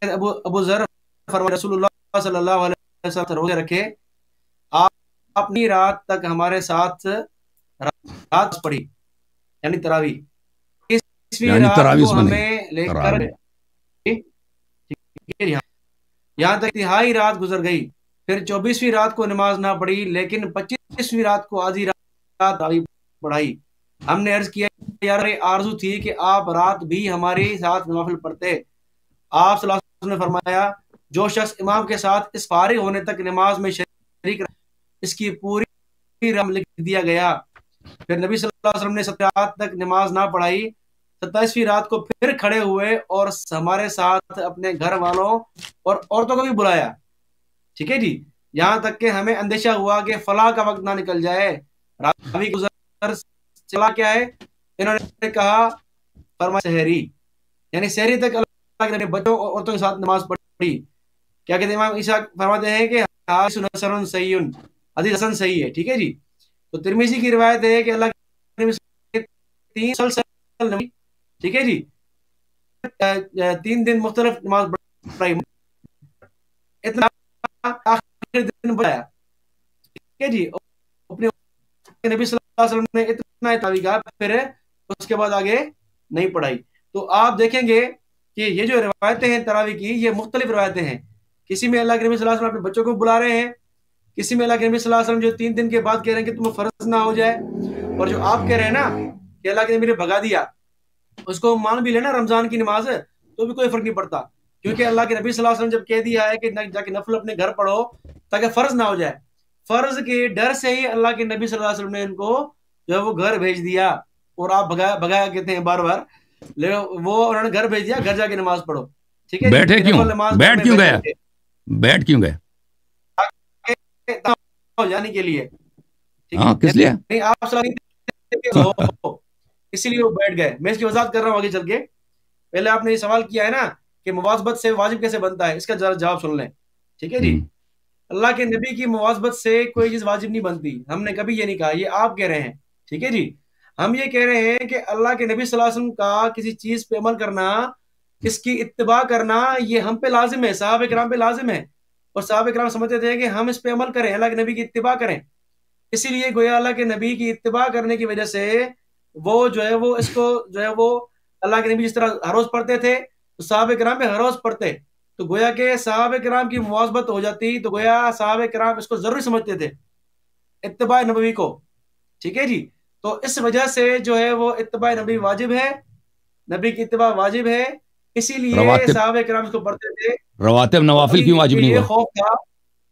B: ابو ذر فرماتے رسول اللہ صلی اللہ علیہ وسلم روزے رکھے، آپ اپنی رات تک ہمارے ساتھ رات پڑھی، یعنی تراویح. تیسویں رات کو ہمیں لے کر یہاں تک تہائی رات گزر گئی، پھر 24ویں رات کو نماز نہ پڑھی، لیکن 25ویں رات کو آدھی رات تراویح پڑھائی. ہم نے عرض کیا یار آرزو تھی کہ آپ رات بھی ہمارے ساتھ نوافل پڑھتے. آپ صلی اللہ علیہ وسلم نے فرمایا جو شخص امام کے ساتھ اس فارغ ہونے تک نماز میں شریک رہا اس کی پوری رحم لکھ دیا گیا. پھر نبی صلی اللہ علیہ وسلم نے 17 رات تک نماز نہ پڑھائی، 27ویں رات کو پھر کھڑے ہوئے اور ہمارے ساتھ اپنے گھر والوں اور عورتوں کو بھی بلایا، ٹھیک ہے جی. یہاں تک کہ ہمیں اندیشہ ہوا کہ فلاح کا وقت نہ نکل جائے. راوی گزر چلا کیا ہے، انہوں نے کہا فرمایا سحری، یعنی سحری تک اللہ کے بچوں اور عورتوں کے ساتھ نماز پڑھی. کیا کہتے ہیں امام عیسیٰ فرماتے ہیں کہ حسن صحیح، حدیث حسن صحیح ہے، ٹھیک ہے جی. تو ترمذی کی روایت ہے کہ اللہ کے نبی 3 مسلسل نبی، ٹھیک ہے جی، 3 دن مختلف نماز پڑھائی، اتنا آخر دن پڑھایا، ٹھیک ہے جی. اپنے نبی صلی اللہ علیہ وسلم نے اتنا تراویح کہا، پھر اس کے بعد آگے نہیں پڑھائی. تو آپ دیکھیں گے کہ یہ جو روایتیں ہیں تراویح کی، یہ مختلف روایتیں ہیں. کسی میں اللہ کے نبی صلی اللہ علیہ وسلم اپنے بچوں کو بلا رہے ہیں، کسی میں اللہ کے نبی صلی اللہ علیہ وسلم جو 3 دن کے بعد کہہ رہے ہیں کہ تمہیں فرض نہ ہو جائے، اور جو آپ کہہ رہے ہیں نا کہ اللہ کے نبی نے بھگا دیا، اس کو مان بھی لینا رمضان کی نماز تو بھی کوئی فرق نہیں پڑتا، کیونکہ اللہ کے نبی صلی اللہ علیہ وسلم جب کہہ دیا ہے کہ جا کے نفل اپنے گھر پڑھو تاکہ فرض نہ ہو جائے، فرض کے ڈر سے ہی اللہ کے نبی صلی اللہ علیہ وسلم نے ان کو جو ہے وہ گھر بھیج دیا. اور آپ بھگایا کہتے ہیں بار بار، وہ انہوں نے گھر بھیج دیا، گھر جا کے نماز پڑھو، ٹھیک ہے.
A: بیٹھے کیوں گئے
B: جانے کے لیے،
A: کس لیے
B: آپ اسی لیے وہ بیٹھ گئے. میں اس کی وضاحت کر رہا ہوں آگے چل کے. پہلے آپ نے یہ سوال کیا ہے نا کہ مواظبت سے واجب کیسے بنتا ہے، اس کا جواب سن لیں، ٹھیک ہے جی. اللہ کے نبی کی مواظبت سے کوئی چیز واجب نہیں بنتی، ہم نے کبھی یہ نہیں کہا، یہ آپ کہہ رہے ہیں، ٹھیک ہے جی. ہم یہ کہہ رہے ہیں کہ اللہ کے نبی صلی اللہ علیہ وسلم کا کسی چیز پہ عمل کرنا، اس کی اتباع کرنا، یہ ہم پہ لازم ہے، صحابہ کرام پہ لازم ہے. اور صحابہ کرام سمجھتے تھے کہ ہم اس پہ عمل کریں، اللہ کے نبی کی اتباع کریں. اسی لیے گویا اللہ کے نبی کی اتباع کرنے کی وجہ سے وہ جو ہے وہ اس کو جو ہے وہ اللہ کے نبی جس طرح ہر روز پڑھتے تھے تو صحابہ کرام بھی ہر روز پڑھتے، تو گویا کہ صحابہ کرام کی مواظبت ہو جاتی، تو گویا صحابہ کرام اس کو ضروری سمجھتے تھے اتباع نبوی کو، ٹھیک ہے جی. تو اس وجہ سے جو ہے وہ اتباع نبی واجب ہے، نبی کی اتباع واجب ہے، اسی لیے صحابہ کرام اس کو پڑھتے تھے.
A: رواتب نوافل کیوں واجب نہیں
B: یہ
A: ہوا؟
B: خوف تھا،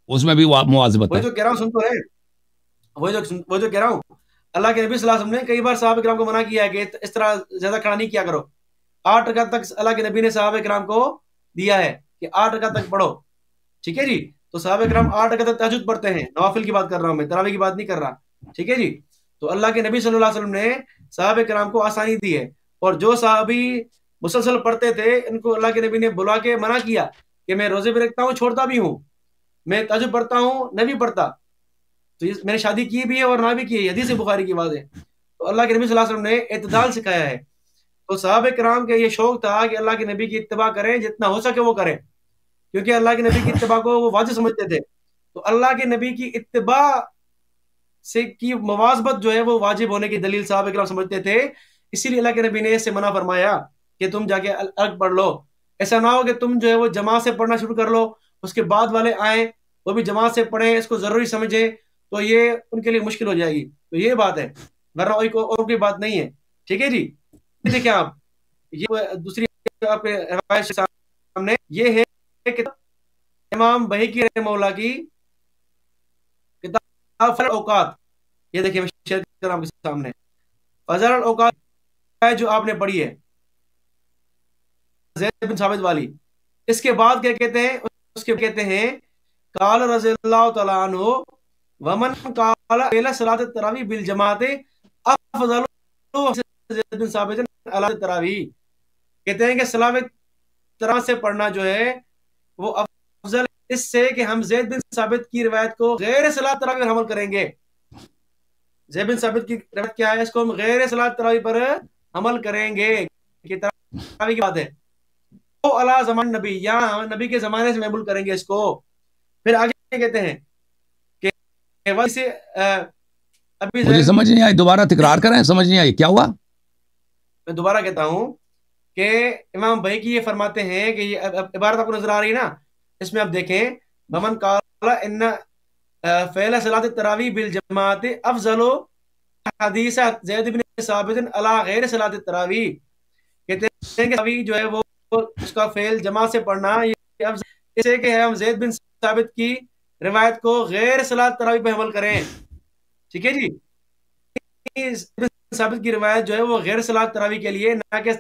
A: اس میں بھی مواظبت ہے.
B: وہ جو کہہ رہا ہوں سن تو رہے، وہ جو کہہ رہا ہوں، اللہ کے نبی صلی اللہ علیہ وسلم نے کئی بار صحابہ کرام کو منع کیا ہے کہ اس طرح زیادہ کھڑا نہیں کیا کرو. 8 رکعت تک اللہ کے نبی نے صحابہ کرام کو دیا ہے کہ 8 رکعت تک پڑھو، ٹھیک ہے جی. تو صحابہ کرام 8 رکعت تک تہجد پڑھتے ہیں، نوافل کی بات کر رہا ہوں میں، تراویح کی بات نہیں کر رہا، ٹھیک ہے جی. تو اللہ کے نبی صلی اللہ علیہ وسلم نے صحابہ کرام کو آسانی دی ہے، اور جو صحابی مسلسل پڑھتے تھے ان کو اللہ کے نبی نے بلا کے منع کیا کہ میں روزے بھی رکھتا ہوں، چھوڑتا بھی ہوں، میں تہجد پڑھتا ہوں، نہیں پڑھتا، تو میں نے شادی کی بھی ہے اور نہ بھی کی ہے، حدیث بخاری کی بات ہے. تو اللہ کے نبی صلی اللہ علیہ وسلم نے اعتدال سکھایا ہے. تو صحابہ کرام کے یہ شوق تھا کہ اللہ کے نبی کی اتباع کریں، جتنا ہو سکے وہ کریں، کیونکہ اللہ کے نبی کی اتباع کو وہ واجب سمجھتے تھے. تو اللہ کے نبی کی اتباع سے کی مواظبت جو ہے وہ واجب ہونے کی دلیل صحابہ کرام سمجھتے تھے. اسی لیے اللہ کے نبی نے اس سے منع فرمایا کہ تم جا کے الگ پڑھ لو. ایسا نہ ہو کہ تم جو ہے وہ جماعت سے پڑھنا شروع کر لو، اس کے بعد والے آئیں وہ بھی جماعت سے پڑھیں، اس کو ضروری سمجھیں، تو یہ ان کے لیے مشکل ہو جائے گی. تو یہ بات ہے، ورنہ اور کوئی بات نہیں ہے، ٹھیک ہے جی. دیکھیں آپ، یہ دوسری آپ کے روایت سامنے یہ ہے کہ امام بہقی رحمہ اللہ کی کتاب فضل الاوقات، یہ دیکھیں میں شیئر کر رہا ہوں آپ کے سامنے، فضل الاوقات جو آپ نے پڑھی ہے زید بن ثابت والی. اس کے بعد کیا کہتے ہیں، اس کے کہتے ہیں قال رضی اللہ تعالی عنہ ومن قال الى صلاۃ التراویح بالجماعت افضل زید بن ثابت علی التراویح. کہتے ہیں کہ صلاۃ تراویح سے پڑھنا جو ہے وہ افضل اس سے کہ ہم زید بن ثابت کی روایت کو غیر صلاۃ تراویح پر عمل کریں گے. زید بن ثابت کی روایت کیا ہے؟ اس کو ہم غیر صلاۃ تراویح پر عمل کریں گے کہ تراویح کی بات ہے. او علی زمان نبی، یہاں نبی کے زمانے سے محمول کریں گے اس کو. پھر آگے کہتے ہیں کہ ویسے ابھی
A: مجھے سمجھ نہیں آئی، دوبارہ تکرار کریں، سمجھ نہیں آئی کیا ہوا.
B: میں دوبارہ کہتا ہوں کہ امام بہقی یہ فرماتے ہیں کہ یہ عبارت آپ کو نظر آ رہی ہے نا، اس میں آپ دیکھیں بمن قال ان فعل صلاۃ التراویح بالجماعت افضل حدیث زید بن ثابت علی غیر صلاۃ التراویح. کہتے ہیں کہ تراویح جو ہے وہ اس کا فعل جماعت سے پڑھنا یہ افضل اس سے کہ ہم زید بن ثابت کی روایت کو غیر صلاۃ تراویح پہ عمل کریں. ٹھیک ہے جی، ثابت کی روایت جو ہے وہ غیر صلاۃ تراویح کے لیے، نہ کہ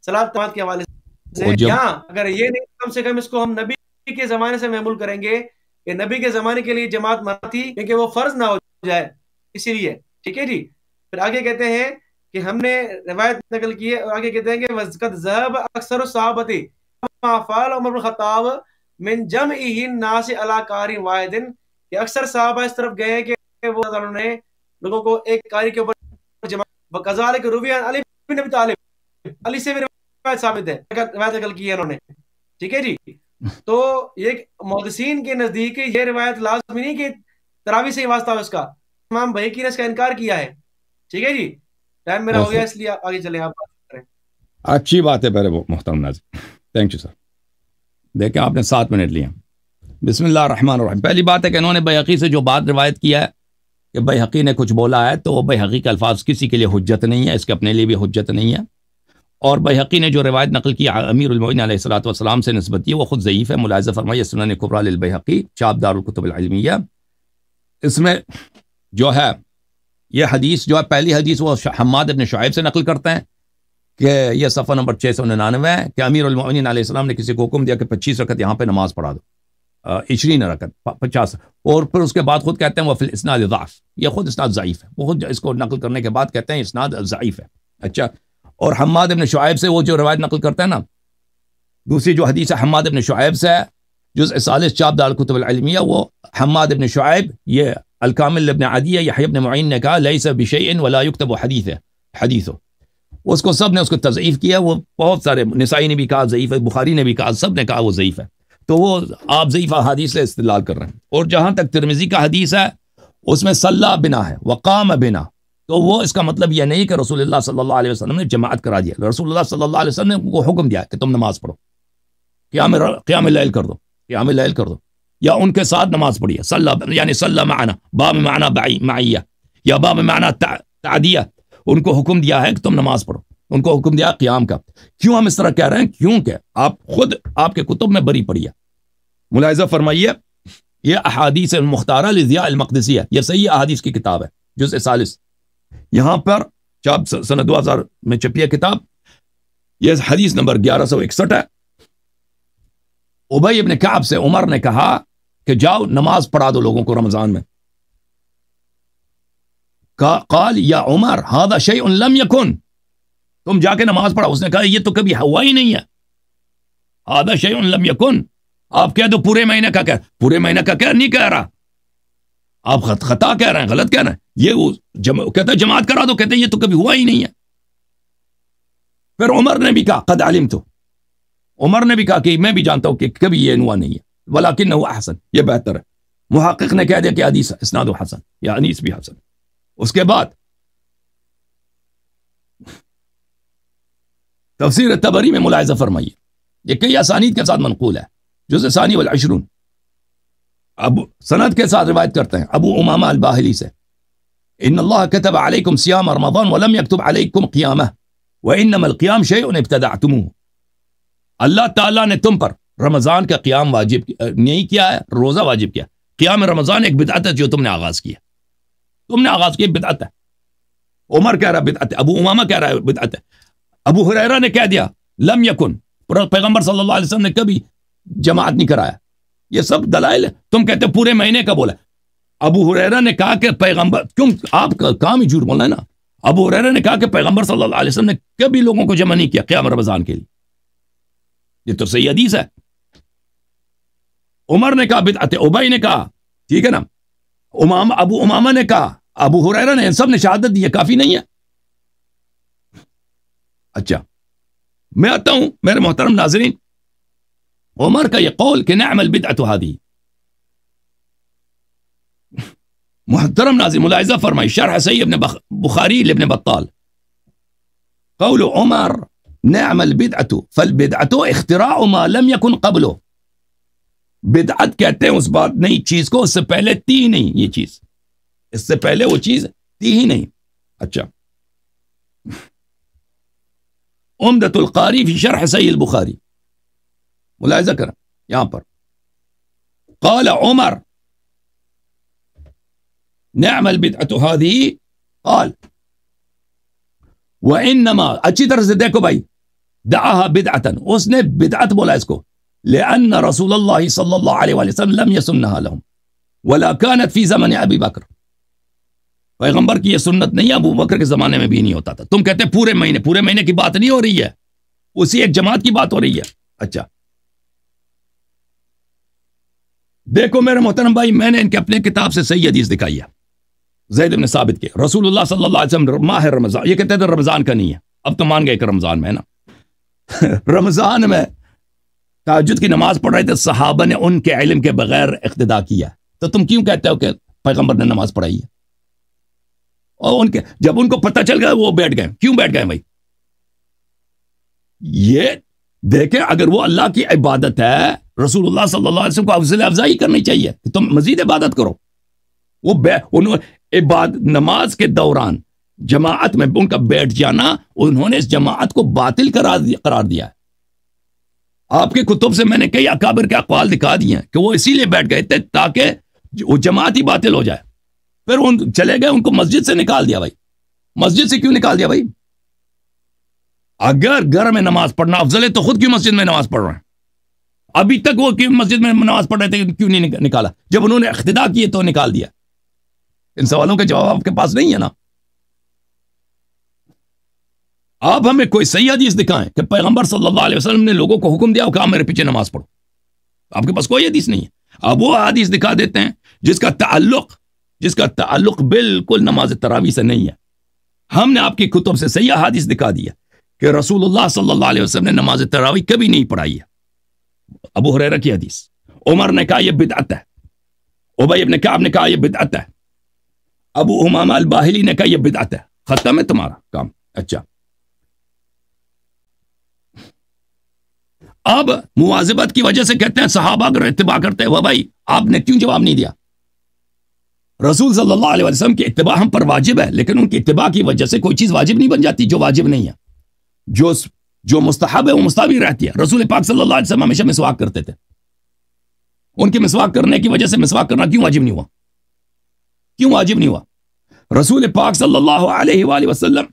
B: صلاۃ جماعت کے حوالے سے. یہاں اگر یہ نہیں، کم سے کم اس کو ہم نبی کے زمانے سے محمول کریں گے کہ نبی کے زمانے کے لیے جماعت منع تھی کیونکہ وہ فرض نہ ہو جائے، اسی لیے. ٹھیک ہے جی. پھر آگے کہتے ہیں کہ ہم نے روایت نقل کی ہے، اور آگے کہتے ہیں کہ وَقَدْ ذَهَبَ أَكْثَرُ الصَّحَابَةِ كَمَا فَعَلَ عُمَرُ بْنُ الْخَطَّابِ مِنْ جَمْعِهِ النَّاسِ عَلَى قَارٍ وَاحِدٍ، کہ اکثر صحابہ اس طرف گئے کہ وہ انہوں نے لوگوں کو ایک قاری کے اوپر جمع. وَكَذَلِكَ رُوِيَ عَنْ عَلِي بْنِ أَبِي طَالِبٍ، علی سے بھی روایت ثابت ہے، روایت نقل کی ہے انہوں نے. ٹھیک ہے جی. تو یہ محدثین کے نزدیک یہ روایت لازمی نہیں کہ تراویح سے ہی واسطہ ہو اس کا. امام بہقی نے اس کا انکار کیا ہے. ٹھیک ہے جی. ٹائم میرا ہو گیا اس لیے آگے چلیں، آپ بات کریں.
A: اچھی بات ہے میرے محترم ناظرین، تھینک یو سر. دیکھیں آپ نے 7 منٹ لیے. بسم اللہ الرحمن الرحیم. پہلی بات ہے کہ انہوں نے بہقی سے جو بات روایت کیا ہے کہ بہقی نے کچھ بولا ہے، تو بہقی کے الفاظ کسی کے لیے حجت نہیں ہے، اس کے اپنے لیے بھی حجت نہیں ہے. اور بہقی نے جو روایت نقل کی امیر المؤمنین علیہ الصلوۃ والسلام سے نسبت کی وہ خود ضعیف ہے. ملاحظہ فرمائیے سنن کبریٰ للبیہقی، چاپ دار الکتب العلمیہ. اس میں جو ہے یہ حدیث جو ہے، پہلی حدیث وہ حماد ابن شعیب سے نقل کرتے ہیں کہ یہ صفحہ نمبر 699 ہے کہ امیر المؤمنین علیہ السلام نے کسی کو حکم دیا کہ 25 رکعت یہاں پہ نماز پڑھا دو، 20 رکعت 50. اور پھر اس کے بعد خود کہتے ہیں وہ فی الاسناد ضعف، یہ خود اسناد ضعیف ہے. وہ خود اس کو نقل کرنے کے بعد کہتے ہیں اسناد ضعیف ہے. اچھا، اور حماد ابن شعیب سے وہ جو روایت نقل کرتے ہیں نا، دوسری جو حدیث ہے حماد ابن شعیب سے ہے، جزء 40 چاپ دار الکتب العلمیہ. وہ حماد ابن شعیب، یہ الکامل ابن عدیہ یحییٰ ابن معین نے کہا لیس بشیء ولا یکتب حدیث. اس کو سب نے اس کو تضعیف کیا. وہ بہت سارے، نسائی نے بھی کہا ضعیف ہے، بخاری نے بھی کہا، سب نے کہا وہ ضعیف ہے. تو وہ آپ ضعیف حدیث سے استدلال کر رہے ہیں. اور جہاں تک ترمذی کا حدیث ہے اس میں صلی بنا ہے وقام بنا، تو وہ اس کا مطلب یہ نہیں کہ رسول اللہ صلی اللہ علیہ وسلم نے جماعت کرا دیا. رسول اللہ صلی اللہ علیہ وسلم نے کو حکم دیا کہ تم نماز پڑھو، قیام اللیل کر دو، قیام اللیل کر دو، یا ان کے ساتھ نماز پڑھیے. صلی یعنی صلی معنا، باب معنی معیہ یا باب معنی تعدیہ. ان کو حکم دیا ہے کہ تم نماز پڑھو، ان کو حکم دیا قیام کا. کیوں ہم اس طرح کہہ رہے ہیں؟ کیونکہ آپ خود آپ کے کتب میں بری پڑھیے. ملاحظہ فرمائیے یہ احادیث المختارہ لضیاء المقدسی ہے، یہ صحیح احادیث کی کتاب ہے، جزء 40. یہاں پر چاپ سنہ 2000 میں چھپی ہے کتاب. یہ حدیث نمبر 1161 ہے. ابی ابن کعب سے عمر نے کہا کہ جاؤ نماز پڑھا دو لوگوں کو رمضان میں. قال یا عمر هذا شيء لم يكن، تم جا کے نماز پڑھا. اس نے کہا یہ تو کبھی ہوا ہی نہیں ہے. هذا شيء لم يكن، آپ کہہ دو پورے مہینے کا، پورے مہینے کا نہیں کہہ رہا، آپ خطا کہہ رہے ہیں، غلط کہہ رہے ہیں. یہ کہتا جماعت کرا دو، کہتے یہ تو کبھی ہوا ہی نہیں ہے. پھر عمر نے بھی کہا قد علمت، عمر نے بھی کہا کہ میں بھی جانتا ہوں کہ کبھی یہ ہوا نہیں ہے، ولکنہ احسن، یہ بہتر ہے. محقق نے کہہ دیا کہ حدیث اسناد حسن، یا حدیث بھی حسن. اس کے بعد تفسیر طبری میں ملاحظہ فرمائیے، یہ کئی اسانید کے ساتھ منقول ہے. جزء ثانی والعشرون، ابو سند کے ساتھ روایت کرتے ہیں ابو امامہ الباہلی سے، ان اللہ کتب علیکم صیام رمضان ولم یکتب علیکم قیامہ وانما القیام شیء ابتدعتموہ. اللہ تعالیٰ نے تم پر رمضان کا قیام واجب نہیں کیا ہے، روزہ واجب کیا. قیام رمضان ایک بدعت ہے جو تم نے آغاز کیا، تم نے آغاز کیا، بدعت ہے. عمر کہہ رہا بدعت ہے، ابو امامہ کہہ رہا ہے بدعت ہے. ابو ہریرہ نے کہہ دیا لم یکن، پیغمبر صلی اللہ علیہ وسلم نے کبھی جماعت نہیں کرایا. یہ سب دلائل ہے. تم کہتے پورے مہینے کا بولا. ابو ہریرہ نے کہا کہ پیغمبر، کیوں آپ کا کام ہی جھوٹ بولنا ہے نا. ابو ہریرہ نے کہا کہ پیغمبر صلی اللہ علیہ وسلم نے کبھی لوگوں کو جمع نہیں کیا قیام رمضان کے لیے. یہ تو صحیح حدیث ہے. عمر نے کہا بدعت ہے، ابی نے کہا، ٹھیک ہے نا، ابو امامہ نے کہا، ابو ہریرہ نے، سب نے شہادت دی ہے، کافی نہیں ہے؟ اچھا میں آتا ہوں میرے محترم ناظرین، عمر کا یہ قول کہ نعم البدعۃ هذه، محترم ناظرین ملاحظہ فرمائی، شرح صحیح ابن بخاری لابن بطال، قول عمر نعم البدعۃ فالبدعۃ اختراع ما لم يكن قبله، بدعت کہتے ہیں اس بات نئی چیز کو اس سے پہلے تھی ہی نہیں، یہ چیز اس سے پہلے وہ چیز تھی ہی نہیں۔ اچھا عمدۃ القاری فی شرح صحیح البخاری، ملاحظہ کریں یہاں پر، قال عمر نعم البدعۃ هذه، قال وانما، اچھی طرح سے دیکھو بھائی، دعاها بدعتا، اس نے بدعت بولا اس کو، لأن رسول اللہ صلی اللہ علیہ وسلم لم يسنها لهم ولا كانت في زمن ابی بکر، پیغمبر کی یہ سنت نہیں، ابو بکر کے زمانے میں بھی نہیں ہوتا تھا۔ تم کہتے پورے مہینے کی بات نہیں ہو رہی ہے، اسی ایک جماعت کی بات ہو رہی ہے۔ اچھا دیکھو میرے محترم بھائی، میں نے ان کے اپنے کتاب سے صحیح حدیث دکھائی ہے، زید بن ثابت کے، رسول اللہ صلی اللہ علیہ وسلم ماہ رمضان، یہ کہتے تھے رمضان کا نہیں ہے، اب تو مان گئے کہ رمضان میں ہے نا رمضان میں تہجد کی نماز پڑھ رہے تھے، صحابہ نے ان کے علم کے بغیر اقتدا کیا، تو تم کیوں کہتے ہو کہ پیغمبر نے نماز پڑھائی ہے؟ اور جب ان کو پتہ چل گیا وہ بیٹھ گئے، کیوں بیٹھ گئے بھائی؟ یہ دیکھیں، اگر وہ اللہ کی عبادت ہے، رسول اللہ صلی اللہ علیہ وسلم کو افضل افزائی کرنی چاہیے کہ تم مزید عبادت کرو۔ وہ نماز کے دوران جماعت میں ان کا بیٹھ جانا، انہوں نے اس جماعت کو باطل قرار دیا ہے۔ آپ کے کتب سے میں نے کئی اکابر کے اقوال دکھا دیے ہیں کہ وہ اسی لیے بیٹھ گئے تھے تاکہ وہ جماعت ہی باطل ہو جائے، پھر وہ چلے گئے، ان کو مسجد سے نکال دیا۔ بھائی مسجد سے کیوں نکال دیا بھائی؟ اگر گھر میں نماز پڑھنا افضل ہے تو خود کیوں مسجد میں نماز پڑھ رہے ہیں؟ ابھی تک وہ کیوں مسجد میں نماز پڑھ رہے تھے، کیوں نہیں نکالا؟ جب انہوں نے اقتدا کیے تو نکال دیا۔ ان سوالوں کے جواب آپ کے پاس نہیں ہے نا؟ آپ ہمیں کوئی صحیح حدیث دکھائیں کہ پیغمبر صلی اللہ علیہ وسلم نے لوگوں کو حکم دیا کہ میرے پیچھے نماز پڑھو، آپ کے پاس کوئی حدیث نہیں ہے۔ اب وہ حدیث دکھا دیتے ہیں جس کا تعلق بالکل نماز تراویح سے نہیں ہے۔ ہم نے آپ کی کتب سے صحیح حدیث دکھا دیا کہ رسول اللہ صلی اللہ علیہ وسلم نے نماز تراویح کبھی نہیں پڑھائی ہے۔ ابو ہریرہ کی حدیث، عمر نے کہا یہ بدعت ہے، ابی ابن کعب نے کہا یہ بدعت ہے، ابو امامہ الباہلی نے کہا یہ بدعت ہے، ختم ہے تمہارا کام۔ اچھا اب مواظبت کی وجہ سے کہتے ہیں صحابہ اگر اتباع کرتے ہیں، بھائی آپ نے کیوں جواب نہیں دیا؟ رسول صلی اللہ علیہ وسلم کی اتباع ہم پر واجب ہے، لیکن ان کی اتباع کی وجہ سے کوئی چیز واجب نہیں بن جاتی جو واجب نہیں ہے، جو مستحب ہے وہ مستحب رہتی ہے۔ رسول پاک صلی اللہ علیہ وسلم ہمیشہ مسواک کرتے تھے، ان کے مسواک کرنے کی وجہ سے مسواک کرنا کیوں واجب نہیں ہوا؟ کیوں واجب نہیں ہوا؟ رسول پاک صلی اللہ علیہ وآلہ وسلم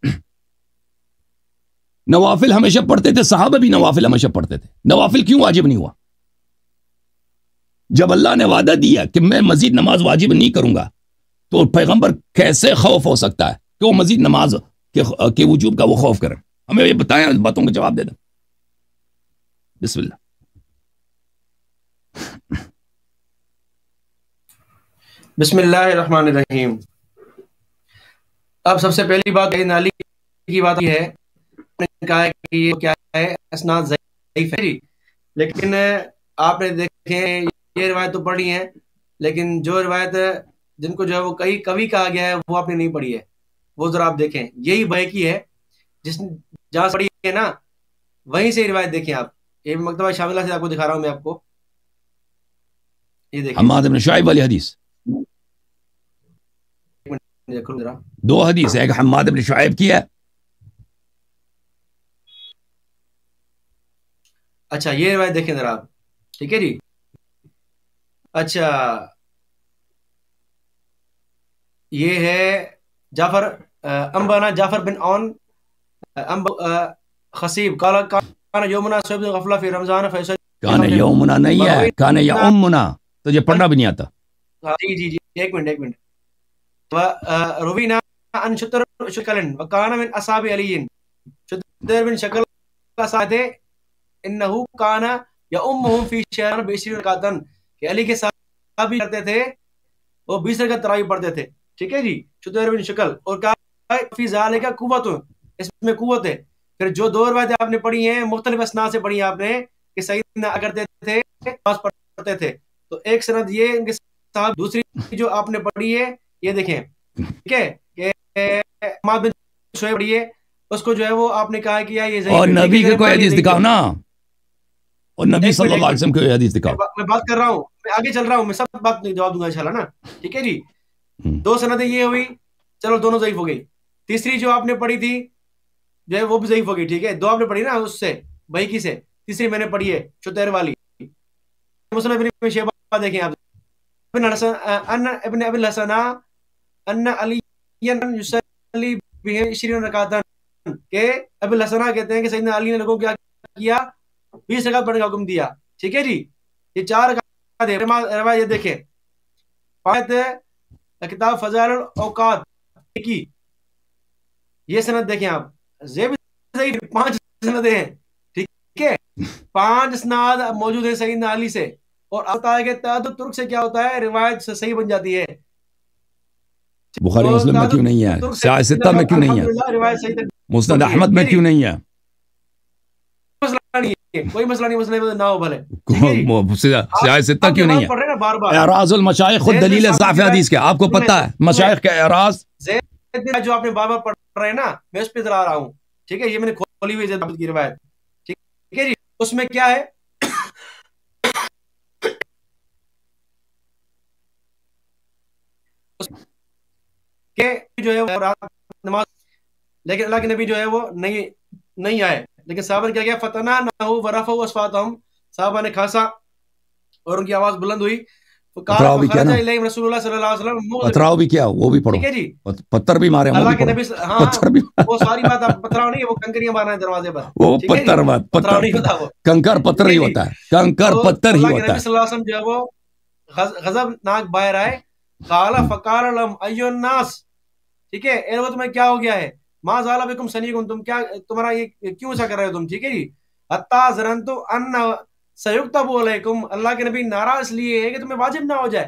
A: نوافل ہمیشہ پڑھتے تھے، صحابہ بھی نوافل ہمیشہ پڑھتے تھے، نوافل کیوں واجب نہیں ہوا؟ جب اللہ نے وعدہ دیا کہ میں مزید نماز واجب نہیں کروں گا، تو پیغمبر کیسے خوف ہو سکتا ہے کہ وہ مزید نماز کے وجوب کا وہ خوف کریں؟ ہمیں یہ بتائیں، اس باتوں کا جواب دے دیں۔ بسم اللہ۔
B: بسم اللہ الرحمن الرحیم۔ اب سب سے پہلی بات نالی کی بات یہ ہے، کہا ہے کہ یہ کیا ہے، اسناد ضعیف ہے، لیکن آپ نے دیکھیں یہ روایت تو پڑھی ہے، لیکن جو روایت جن کو جو ہے وہ کبھی کہا گیا ہے وہ آپ نے نہیں پڑھی ہے، وہ ذرا آپ دیکھیں۔ یہی بیہقی ہے جس جہاں پڑھی ہے نا، وہیں سے روایت دیکھیں آپ۔ یہ مکتبہ شاملہ سے آپ کو دکھا رہا ہوں میں آپ کو، یہ دیکھیں
A: حماد بن شعیب والی حدیث، دو حدیث ہے، ایک حماد بن شعیب کی ہے۔
B: اچھا یہ روایت دیکھیں ذرا آپ، ٹھیک ہے جی۔ اچھا یہ ہے جعفر انبانا جعفر بن عون خصیب قال کان یومنا صبح غفلہ فی رمضان فیصل،
A: کان یومنا نہیں ہے، کان یومنا، تجھے پڑھنا بھی نہیں آتا۔
B: جی جی جی ایک منٹ۔ روینا عن شطر شکلن وکان من اصحاب علی، شطر بن شکل ساتھ انہو کان یؤمہم فی شہران ب20 رکعتن، کہ علی کے صحابہ بھی کرتے تھے، وہ 20 رکعت تراویح پڑھتے تھے، ٹھیک ہے جی، شتیر بن شکل، اور کہا فی ذالک قوت، اس میں قوت ہے. پھر جو دو روایتیں آپ نے پڑھی ہیں مختلف اسناد سے پڑھی ہیں آپ نے کہ سیدنا کرتے تھے نماز پڑھتے تھے، تو ایک سند یہ ان کے ساتھ، دوسری جو آپ نے پڑھی ہے یہ دیکھیں، ٹھیک ہے، کہ حماد بن شعیب پڑھی ہے، اس کو جو ہے وہ آپ نے کہا کہ یہ ضعیف ہے.
A: اور نبی کے کوئی حدیث دکھاؤ نا، اور نبی صلی اللہ علیہ وسلم کی حدیث دکھاؤ.
B: میں بات کر رہا ہوں، میں آگے چل رہا ہوں، میں سب بات جواب دوں گا انشاءاللہ نا، ٹھیک ہے جی. دو سندیں یہ ہوئی، چلو دونوں ضعیف ہو گئی. تیسری جو آپ نے پڑھی تھی جو ہے وہ بھی ضعیف ہو گئی، ٹھیک ہے. دو آپ نے پڑھی نا اس سے بحیقی سے، تیسری میں نے پڑھی ہے شتیر والی. مسلم ابن شیبہ دیکھیں آپ، ابن ابی الحسن ان علی یصلی بهم 20 رکعتاً، کہ ابی الحسن کہتے ہیں کہ سیدنا علی نے لوگوں کو کیا کیا، 20 رکعت پڑھنے کا حکم دیا، ٹھیک ہے جی. یہ 4 رکعت ہے. روایت دیکھیں، پایت کتاب فضائل الاوقات کی، یہ سند دیکھیں آپ، زیب 5 سندیں ہیں، ٹھیک ہے، 5 اسناد موجود ہیں سیدنا علی سے. اور آتا ہے کہ تعدد ترک سے کیا ہوتا ہے، روایت سے صحیح بن جاتی ہے.
A: بخاری مسلم میں کیوں نہیں ہے؟ سیاہ ستہ میں کیوں نہیں ہے؟ مسند احمد میں کیوں نہیں ہے؟
B: کوئی مسئلہ نہیں، مسئلہ نہ ہو بھلے،
A: سیاہ ستہ کیوں نہیں ہے؟ اعراض المشائخ خود دلیل ضعف حدیث کا، آپ کو پتہ ہے مشائخ کا اعراض
B: جو آپ نے بار بار پڑھ رہے ہیں نا، میں اس پہ ذرا آ رہا ہوں، ٹھیک ہے. یہ میں نے کھولی ہوئی زید کی روایت، ٹھیک ہے جی. اس میں کیا ہے، کہ جو ہے وہ رات نماز، لیکن اللہ کے نبی جو ہے وہ نہیں آئے، لیکن صحابہ نے کیا کیا، فتنا نہ ورفعوا اصواتهم، صحابہ نے کھانسا اور ان کی آواز بلند ہوئی.
A: پتھراؤ بھی کیا نا،
B: رسول اللہ صلی اللہ علیہ وسلم،
A: پتھراؤ بھی کیا، وہ بھی پڑھو،
B: ٹھیک ہے جی.
A: پتھر بھی مارے،
B: اللہ کے نبی، ہاں
A: پتھر بھی،
B: وہ ساری بات آپ پتھراؤ نہیں ہے، وہ کنکریاں مارنا ہے دروازے پر،
A: وہ
B: ٹھیک ہے جی.
A: پتھر بات،
B: پتھراؤ نہیں ہوتا، وہ
A: کنکر پتھر ہی ہوتا ہے، کنکر پتھر ہی
B: اللہ کے
A: ہوتا
B: نبی
A: ہے.
B: صلی اللہ علیہ وسلم جو ہے وہ غضب ناک باہر آئے، قال فقال لهم ایو الناس، ٹھیک ہے، اے لوگو تمہیں کیا ہو گیا ہے، ما زال بکم سنیکم، تم کیا، تمہارا یہ کیوں ایسا کر رہے ہو تم، ٹھیک ہے جی. حتی ظننت ان سیکتب علیکم، اللہ کے نبی ناراض اس لیے ہے کہ تمہیں واجب نہ ہو جائے،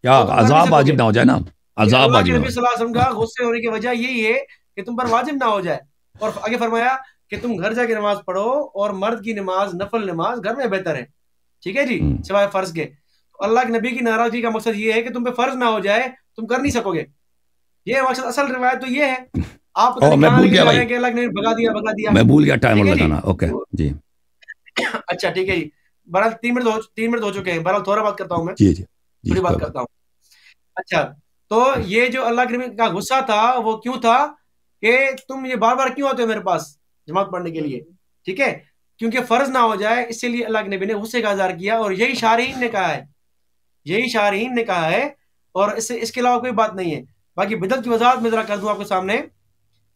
A: کیا عذاب واجب نہ ہو جائے نا، عذاب
B: اللہ کے
A: واجب نہ
B: نبی
A: ہو
B: صلی اللہ علیہ وسلم کا غصے ہونے کی وجہ یہی ہے کہ تم پر واجب نہ ہو جائے. اور آگے فرمایا کہ تم گھر جا کے نماز پڑھو، اور مرد کی نماز، نفل نماز گھر میں بہتر ہے، ٹھیک ہے جی، سوائے فرض کے. تو اللہ کے نبی کی ناراضگی کا مقصد یہ ہے کہ تم پہ فرض نہ ہو جائے، تم کر نہیں سکو گے، یہ مقصد. اصل روایت تو یہ ہے، آپ پتہ نہیں
A: میں
B: کہاں
A: بھول
B: لے کے
A: گیا
B: جا رہے
A: بھائی،
B: ہیں کہ اللہ نے بھگا دیا.
A: میں بھول گیا ٹائمر
B: ٹھیک ہے جی.
A: لگانا. اوکے جی،
B: اچھا ٹھیک ہے جی. بہرحال 3 منٹ ہو چکے ہیں، بہرحال تھوڑا بات کرتا ہوں میں،
A: جی جی جی،
B: تھوڑی بات کرتا ہوں. اچھا، تو یہ جو اللہ کے نبی کا غصہ تھا وہ کیوں تھا کہ تم یہ بار بار کیوں آتے ہو میرے پاس جماعت پڑھنے کے لیے، ٹھیک ہے، کیونکہ فرض نہ ہو جائے، اسی لیے اللہ کے نبی نے غصے کا اظہار کیا. اور یہی شارحین نے کہا ہے، یہی شارحین نے کہا ہے، اور اس کے علاوہ کوئی بات نہیں ہے. باقی بدعت کی وضاحت میں ذرا کر دوں آپ کے سامنے.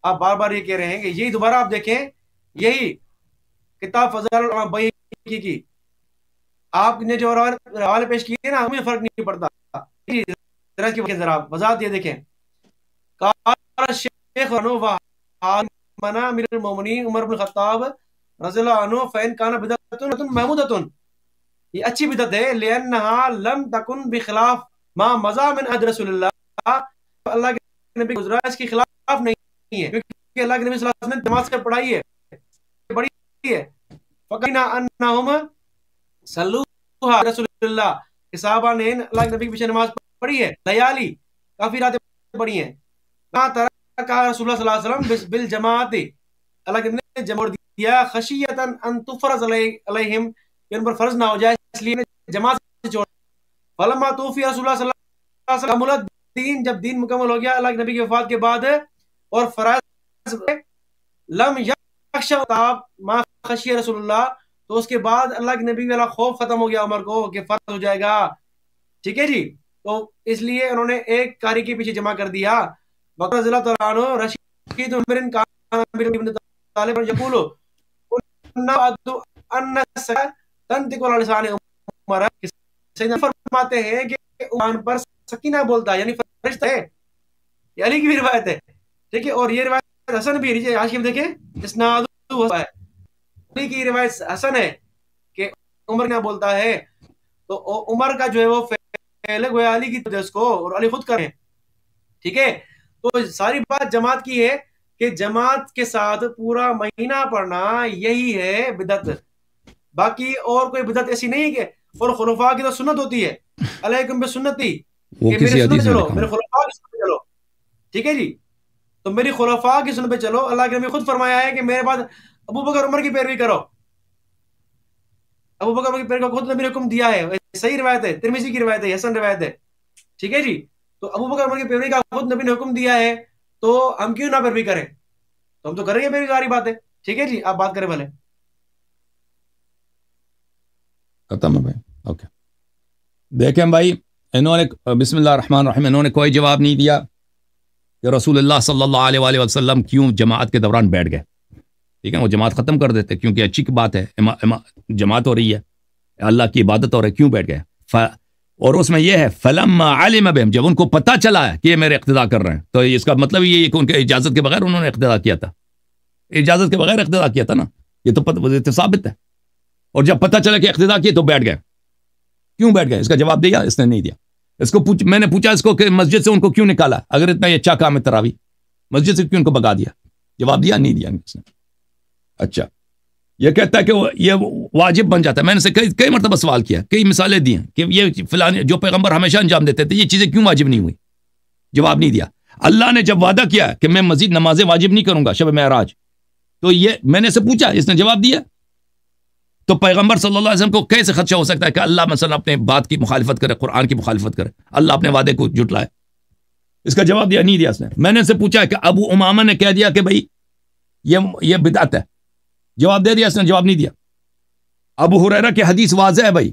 B: آپ بار بار یہ کہہ رہے ہیں کہ یہی دوبارہ آپ دیکھیں، یہی کتاب فضائل البحیقی کی آپ نے جو حوالے پیش کیے نا، مجھے فرق نہیں پڑتا، ذرا وضاحت یہ دیکھیں. قال شیخ منا امیر المومنین عمر بن خطاب رضی اللہ عنہ فین کان بدعۃ محمودۃ، یہ اچھی بدعت ہے، لانها لم تکن بخلاف ما مضى من عهد رسول اللہ، اللہ کے نبی گزرا اس کے خلاف نہیں ہے، کیونکہ اللہ کے نبی صلی اللہ علیہ وسلم نے نماز سے پڑھائی ہے، بڑی ہے. فقینا انہم صلوها رسول اللہ، کہ صحابہ نے اللہ کے نبی کے پیچھے نماز پڑھی ہے، لیالی، کافی راتیں پڑھی ہیں. کہا رسول اللہ صلی اللہ علیہ وسلم بالجماعت، اللہ کے نبی نے جمع دیا، خشیتا ان تفرض علیہم، کہ ان پر فرض نہ ہو جائے، اس لیے جماعت سے چھوڑ. فلما توفی رسول اللہ صلی اللہ علیہ وسلم الدین، جب دین مکمل ہو گیا اللہ کے نبی کی وفات کے بعد، اور فرائض لم یخشى ما خشی رسول اللہ، تو اس کے بعد اللہ کے نبی والا خوف ختم ہو گیا عمر کو کہ فرض ہو جائے گا، ٹھیک ہے جی. تو اس لیے انہوں نے ایک قاری کے پیچھے جمع کر دیا. بکر رضی اللہ تعالیٰ عنہ رشید عمر کان ابن طالب یقول ان تنطق علی لسان عمر، سیدنا فرماتے ہیں کہ عمر پر سکینہ بولتا ہے، یعنی فرشتہ ہے. یہ علی کی بھی روایت ہے، ٹھیک ہے، اور یہ روایت حسن بھی ہے. حاشیہ میں دیکھیں، اسناد ہے، علی کی روایت حسن ہے کہ عمر کیا بولتا ہے، تو عمر کا جو ہے وہ فعل گویا علی کی وجہ کو، اور علی خود کریں. ٹھیک ہے. تو ساری بات جماعت کی ہے کہ جماعت کے ساتھ پورا مہینہ پڑھنا یہی ہے بدعت. باقی اور کوئی بدعت ایسی نہیں کہ، اور خلفاء کی تو سنت ہوتی ہے، علیکم بسنتی،
A: وہ
B: کہ میرے
A: کسی
B: سنت پہ
A: حدیث میں
B: چلو،
A: لکھا
B: میرے
A: ہوا
B: خلفاء کی سنت پہ چلو. ٹھیک ہے جی. تو میری خلفاء کی سنت پہ چلو. اللہ کے نبی خود فرمایا ہے کہ میرے بعد ابو بکر عمر کی پیروی کرو. ابو بکر عمر کی پیروی کو خود نبی نے حکم دیا ہے. صحیح روایت ہے، ترمذی کی روایت ہے، حسن روایت ہے. ٹھیک ہے جی. تو ابو بکر عمر کی پیروی کا خود نبی نے حکم دیا ہے، تو ہم کیوں نہ پیروی کریں؟ تو ہم تو کریں گے پیروی، ساری بات ہے. ٹھیک ہے جی. آپ بات کریں بھلے.
A: ختم ہے بھائی. اوکے دیکھیں بھائی، انہوں نے بسم اللہ الرحمن الرحیم انہوں نے کوئی جواب نہیں دیا کہ رسول اللہ صلی اللہ علیہ وآلہ وسلم کیوں جماعت کے دوران بیٹھ گئے. ٹھیک ہے، وہ جماعت ختم کر دیتے کیونکہ اچھی بات ہے، جماعت ہو رہی ہے، اللہ کی عبادت ہو رہی ہے، کیوں بیٹھ گئے؟ اور اس میں یہ ہے فلما علم بهم، جب ان کو پتہ چلا ہے کہ یہ میرے اقتداء کر رہے ہیں، تو اس کا مطلب یہ ہے کہ ان کے اجازت کے بغیر انہوں نے اقتداء کیا تھا. اجازت کے بغیر اقتداء کیا تھا نا، یہ تو ثابت ہے. اور جب پتہ چلا کہ اقتداء کیے تو بیٹھ گئے. کیوں بیٹھ گئے؟ اس کا جواب دیا اس نے نہیں دیا. اس کو میں نے پوچھا اس کو کہ مسجد سے ان کو کیوں نکالا اگر اتنا یہ اچھا کام ہے تراویح، مسجد سے کیوں ان کو بگا دیا؟ جواب دیا نہیں دیا اس نے. اچھا یہ کہتا ہے کہ یہ واجب بن جاتا ہے. میں نے سے کئی مرتبہ سوال کیا، کئی مثالیں دی ہیں کہ یہ فلان جو پیغمبر ہمیشہ انجام دیتے تھے یہ چیزیں کیوں واجب نہیں ہوئی؟ جواب نہیں دیا. اللہ نے جب وعدہ کیا کہ میں مزید نمازیں واجب نہیں کروں گا شب معراج، تو یہ میں نے سے پوچھا، اس نے جواب دیا. تو پیغمبر صلی اللہ علیہ وسلم کو کیسے خدشہ ہو سکتا ہے کہ اللہ مثلا اپنے بات کی مخالفت کرے، قرآن کی مخالفت کرے، اللہ اپنے وعدے کو جھٹلائے؟ اس کا جواب دیا نہیں دیا اس نے. میں نے سے پوچھا کہ ابو امامہ نے کہہ دیا کہ بھائی یہ بدعت ہے، جواب دے دیا اس نے؟ جواب نہیں دیا. ابو ہریرہ کی حدیث واضح ہے بھائی،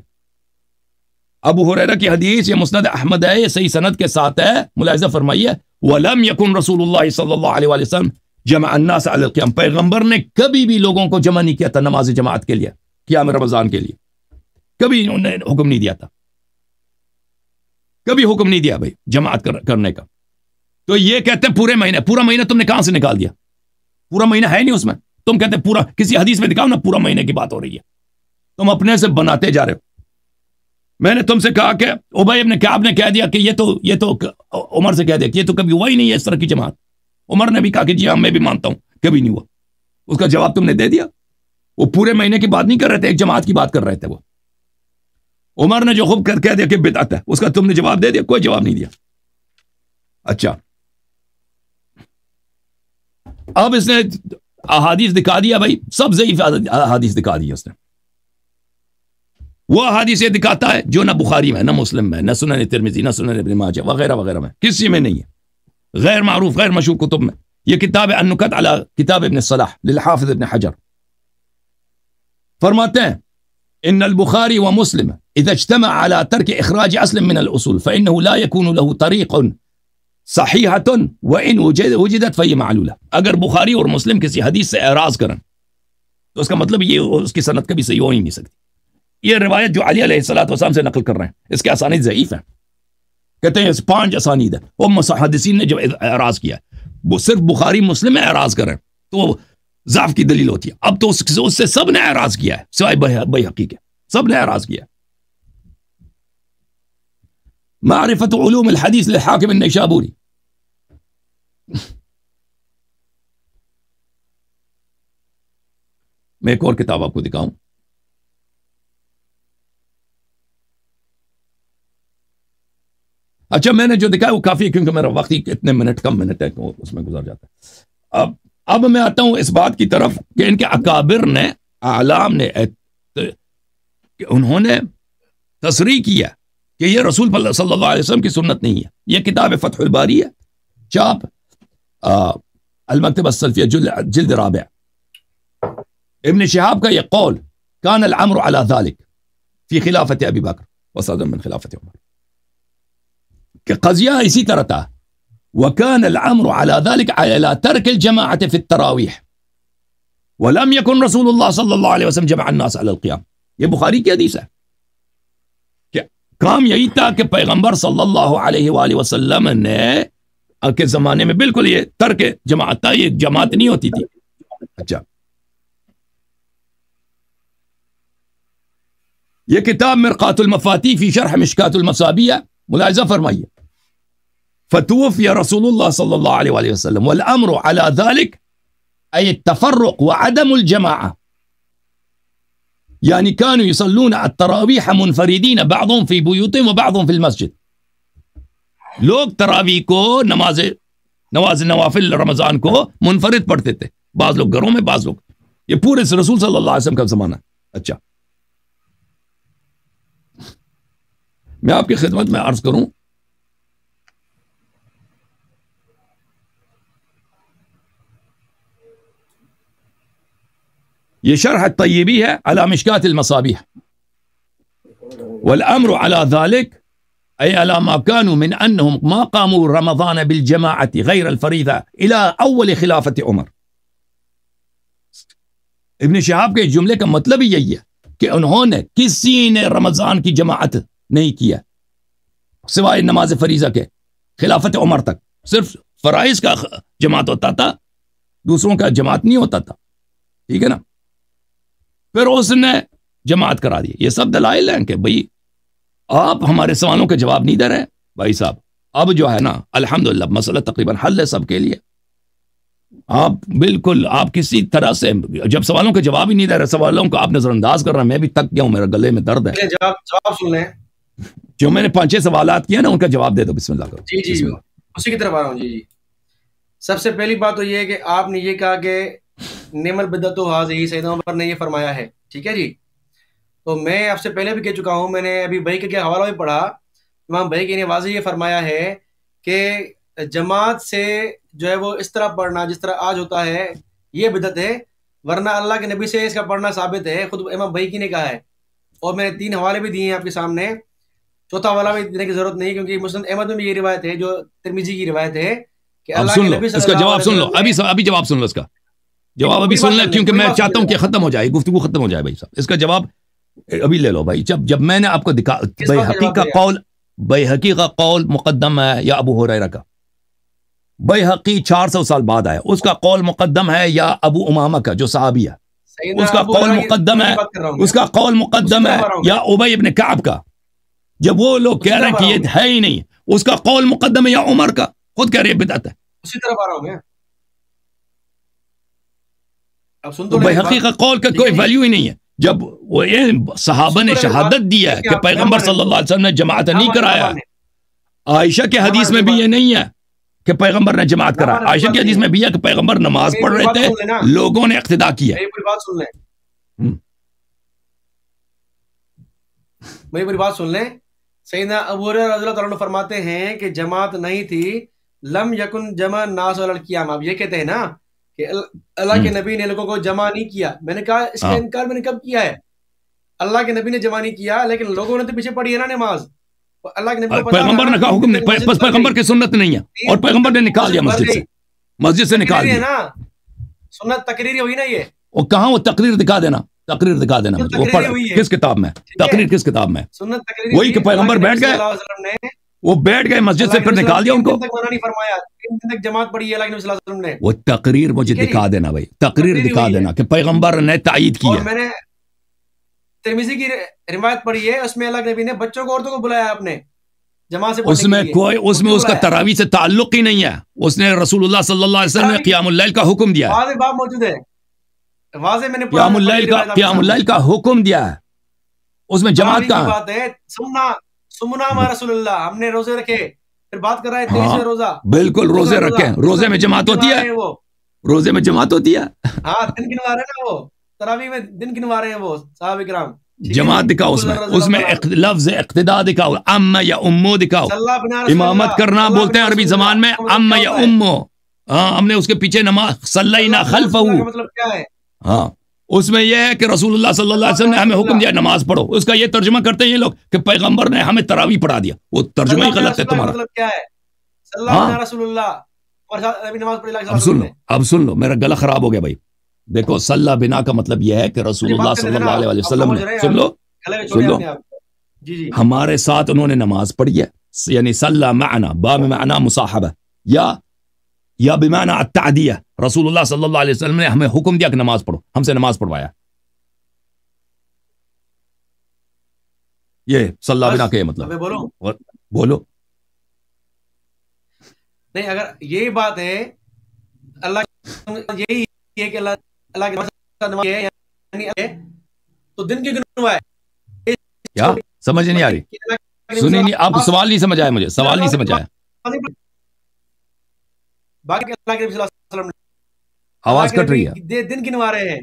A: ابو ہریرہ کی حدیث یہ مسند احمد ہے، یہ صحیح سند کے ساتھ ہے. ملاحظہ فرمائیے وَلَمْ يَكُنْ رسول اللہ صلی اللہ علیہ وآلہ وسلم جمع الناس علی القیام، پیغمبر نے کبھی بھی لوگوں کو جمع نہیں کیا تھا نماز جماعت کے لیے، قیام رمضان کے لیے کبھی انہوں نے حکم نہیں دیا تھا، کبھی حکم نہیں دیا بھائی جماعت کرنے کا. تو یہ کہتے ہیں پورے مہینے، پورا مہینہ تم نے کہاں سے نکال دیا؟ پورا مہینہ ہے نہیں اس میں. تم کہتے ہیں پورا، کسی حدیث میں دکھاؤ نا پورا مہینے کی بات ہو رہی ہے، تم اپنے سے بناتے جا رہے ہو. میں نے تم سے کہا کہ ابی ابن کعب نے کہہ دیا کہ یہ تو عمر سے کہہ دیا کہ یہ تو کبھی ہوا ہی نہیں ہے اس طرح کی جماعت. عمر نے بھی کہا کہ جی ہاں میں بھی مانتا ہوں کبھی نہیں ہوا. اس کا جواب تم نے دے دیا. وہ پورے مہینے کی بات نہیں کر رہے تھے، ایک جماعت کی بات کر رہے تھے. وہ عمر نے جو خوب کہہ دیا کہ بدعت ہے، اس کا تم نے جواب دے دیا؟ کوئی جواب نہیں دیا. اچھا اب اس نے احادیث دکھا دیا بھائی، سب ضعیف احادیث دکھا دی اس نے. وہ احادیث یہ دکھاتا ہے جو نہ بخاری میں، نہ مسلم میں، نہ سنن ترمذی، نہ سنن ابن ماجہ وغیرہ وغیرہ میں، کسی میں نہیں ہے. غیر معروف غیر مشہور کتب میں. یہ کتاب ہے النکت علی کتاب ابن صلاح للحافظ ابن حجر، فرماتے ہیں ان البخاری ومسلم اذا اجتمع على ترك اخراج اصل من الاصول فانه لا يكون له طريق صحیحۃ وان وجدت فهي معلولہ. اگر بخاری اور مسلم کسی حدیث سے اعراض کریں تو اس کا مطلب یہ اس کی سند کبھی صحیح ہو ہی نہیں سکتی. یہ روایت جو علی علیہ الصلوۃ والسلام سے نقل کر رہے ہیں اس کے اسانید ضعیف ہیں. کہتے ہیں 5 اسانید ہیں. وہ محدثین نے جو اعراض کیا وہ صرف بخاری مسلم میں اعراض کریں تو ضعف کی دلیل ہوتی ہے. اب تو اس سے سب نے اعراض کیا ہے سوائے بیہقی کے، سب نے اعراض کیا ہے. معرفت علوم الحدیث للحاکم النیشابوری، میں ایک اور کتاب آپ کو دکھاؤں. اچھا میں نے جو دکھایا وہ کافی ہے کیونکہ میرا وقت ہی اتنے منٹ کم منٹ ہے تو اس میں گزر جاتا ہے. اب میں آتا ہوں اس بات کی طرف کہ ان کے اکابر نے، اعلام نے، انہوں نے تصریح کیا کہ یہ رسول صلی اللہ علیہ وسلم کی سنت نہیں ہے. یہ کتاب فتح الباری ہے، چاپ المکتبہ السلفیہ جلد رابع. ابن شہاب کا یہ قول کان الامر علی ذلك فی خلافت ابی بکر وصدر من خلافت عمر، کہ قضیہ اسی طرح تھا. وكان الامر على ذلك على ترك الجماعة في التراويح ولم يكن رسول الله صلى الله عليه وسلم جمع الناس على القيام. یہ بخاری کی حدیث ہے کہ کام یہی تھا کہ پیغمبر صلی اللہ علیہ وآلہ وسلم نے کے زمانے میں بالکل یہ ترک جماعت تھا، یہ جماعت نہیں ہوتی تھی. اچھا یہ کتاب مرقات المفاتیح فی شرح مشکات المصابیح ملاحظہ فرمائیے. فتوفی رسول اللہ صلی اللہ علیہ وآلہ وسلم والامر على ذلك ای التفرق وعدم الجماعة، یعنی كانوا يصلون التراویح منفردین بعضهم فی بیوتهم وبعضهم فی المسجد. لوگ تراویح کو نماز نوافل رمضان کو منفرد پڑھتے تھے، بعض لوگ گھروں میں، بعض لوگ. یہ پورے رسول صلی اللہ علیہ وسلم کا زمانہ. اچھا میں آپ کی خدمت میں عرض کروں، یہ شرح الطیبی ہے علی مشکات المصابیح. والامر على ذلك أي على ما كانوا من أنهم ما قاموا رمضان بالجماعة غير الفريضة إلى أول خلافة عمر. ابن شہاب کے جملے کا مطلب ہی یہی ہے کہ انہوں نے کسی نے رمضان کی جماعت نہیں کیا سوائے نماز فریضہ کے خلافت عمر تک. صرف فرائض کا جماعت ہوتا تھا، دوسروں کا جماعت نہیں ہوتا تھا. ٹھیک ہے نا؟ پھر اس نے جماعت کرا دی. یہ سب دلائل ہیں کہ بھئی آپ ہمارے سوالوں کے جواب نہیں دے رہے بھائی صاحب. اب جو ہے نا الحمدللہ مسئلہ تقریباً حل ہے سب کے لیے. آپ بالکل آپ کسی طرح سے جب سوالوں کے جواب ہی نہیں دے رہے، سوالوں کو آپ نظر انداز کر رہے ہیں، میں بھی تک گیا ہوں، میرے گلے میں درد ہے.
B: جواب سن لیں.
A: جو میں نے 5-6 سوالات کیے نا ان کا جواب دے دو. بسم اللہ کرو.
B: جی اسی کی طرف آ رہا ہوں. جی سب سے پہلی بات تو یہ ہے کہ آپ نے یہ کہا کہ نعم البدعۃ ھذہ سیدنا عمر نے یہ فرمایا ہے. ٹھیک ہے جی. تو میں آپ سے پہلے بھی کہہ چکا ہوں، میں نے ابھی بھائی کے حوالہ بھی پڑھا، امام بھائی کی نے واضح یہ فرمایا ہے کہ جماعت سے جو ہے وہ اس طرح پڑھنا جس طرح آج ہوتا ہے یہ بدعت ہے، ورنہ اللہ کے نبی سے اس کا پڑھنا ثابت ہے. خود امام بھائی کی نے کہا ہے. اور میں نے 3 حوالے بھی دیے ہیں آپ کے سامنے، چوتھا حوالہ بھی دینے کی ضرورت نہیں کیونکہ مسند احمد میں بھی یہ روایت ہے جو ترمذی کی روایت ہے کہ اللہ کے نبی
A: اس کا جواب سن لو. ابھی جواب سن لو. اس کا جواب ابھی سن لیں کیونکہ میں چاہتا ہوں کہ ختم ہو جائے، گفتگو ختم ہو جائے بھائی صاحب. اس کا جواب ابھی لے لو بھائی. جب میں نے آپ کو دکھا بیہقی کا قول مقدم ہے یا ابو ہریرہ کا؟ بیہقی 400 سال بعد آیا، اس کا قول مقدم ہے یا ابو امامہ کا جو صحابی ہے اس کا قول مقدم ہے، اس کا قول مقدم ہے یا ابی ابن کعب کا؟ جب وہ لوگ کہہ رہے ہیں کہ یہ ہے ہی نہیں، اس کا قول مقدم ہے یا عمر کا؟ خود کہہ رہے ہیں بدعت ہے.
B: اسی طرف آ رہا ہوں میں.
A: بیہقی کا قول کا کوئی ویلیو ہی نہیں ہے. جب وہ صحابہ نے شہادت دی ہے کہ پیغمبر صلی اللہ علیہ وسلم نے جماعت نہیں کرایا. عائشہ کے حدیث میں بھی یہ نہیں ہے کہ پیغمبر نے جماعت کرایا. عائشہ کی حدیث میں بھی ہے کہ پیغمبر نماز پڑھ رہے تھے، لوگوں نے اقتداء کیا.
B: میری پوری بات سن لیں. سیدنا ابو ہریرہ رضی اللہ تعالیٰ عنہ فرماتے ہیں کہ جماعت نہیں تھی، لم یکن جمع الناس علی القیام. آپ یہ کہتے ہیں نا کہ اللہ کے نبی نے لوگوں کو جمع نہیں کیا. میں نے کہا اس کا انکار میں نے کب کیا ہے؟ اللہ کے نبی نے جمع نہیں کیا، لیکن لوگوں نے تو پیچھے پڑھی ہے نا نماز. اللہ کے نبی
A: پیغمبر نے کہا حکم نہیں، بس پیغمبر کی سنت نہیں ہے اور پیغمبر نے نکال دیا مسجد سے نکال دیا نا.
B: سنت تقریری ہوئی نا. یہ
A: وہ کہاں وہ تقریر دکھا دینا مجھے. وہ پڑھ کس کتاب میں تقریر، کس کتاب میں؟ وہی کہ پیغمبر بیٹھ گئے، وہ بیٹھ گئے مسجد سے، پھر نکال دیا ان کو.
B: جماعت پڑھی ہے اللہ کے نبی صلی اللہ علیہ وسلم نے.
A: وہ تقریر مجھے دکھا دینا بھائی، تقریر دکھا دینا کہ پیغمبر نے تائید کی ہے.
B: میں نے ترمذی کی روایت پڑھی ہے، اس میں اللہ کے نبی نے بچوں کو عورتوں کو بلایا اپنے جماعت سے.
A: اس میں اس کا تراویح سے تعلق ہی نہیں ہے. اس نے رسول اللہ صلی اللہ علیہ وسلم نے قیام اللیل کا حکم دیا ہے.
B: واضح باب موجود ہے، واضح میں نے
A: قیام اللیل کا حکم دیا ہے. اس میں جماعت کا
B: بات ہے. سمنا ما رسول اللہ، ہم نے روزے رکھے. پھر بات کر رہا ہے 23 روزہ.
A: بالکل روزے رکھے. روزے میں جماعت ہوتی ہے، روزے میں جماعت ہوتی ہے.
B: ہاں دن گنوا رہے ہیں نا، وہ تراویح میں دن گنوا رہے ہیں وہ صحابہ کرام.
A: جماعت دکھاؤ اس میں لفظ اقتداء دکھاؤ، ام یا امو دکھاؤ. امامت کرنا بولتے ہیں عربی زبان میں ام یا امو. ہاں ہم نے اس کے پیچھے نماز صلینا خلفہ.
B: مطلب کیا ہے؟
A: ہاں اس میں یہ ہے کہ رسول اللہ صلی اللہ علیہ وسلم نے ہمیں حکم دیا نماز پڑھو. اس کا یہ ترجمہ کرتے ہیں یہ لوگ کہ پیغمبر نے ہمیں تراویح پڑھا دیا. وہ ترجمہ ہی غلط ہے تمہارا.
B: مطلب کیا ہے؟ صلی اللہ علیہ رسول اللہ اور نبی نماز پڑھی.
A: اب سن لو میرا گلا خراب ہو گیا بھائی. دیکھو صلی بنا کا مطلب یہ ہے کہ رسول اللہ صلی اللہ علیہ وسلم نے، سن لو ہمارے ساتھ انہوں نے نماز پڑھی ہے. یعنی صلی معنا، با میں معنی مصاحبہ یا بمعنی التعدیہ. رسول اللہ صلی اللہ علیہ وسلم نے ہمیں حکم دیا کہ نماز پڑھو، ہم سے نماز پڑھوایا. یہ صلی بنا کے مطلب بولو.
B: نہیں اگر یہی بات ہے اللہ یہی ہے کہ اللہ کے یعنی تو دن کی گنوا ہے.
A: کیا سمجھ نہیں آ رہی؟ سنی نہیں آپ سوال نہیں سمجھ آیا مجھے سوال نہیں سمجھ آیا.
B: باقی اللہ کے نبی صلی اللہ علیہ وسلم
A: آواز کٹ رہی ہے.
B: دن گنوا رہے ہیں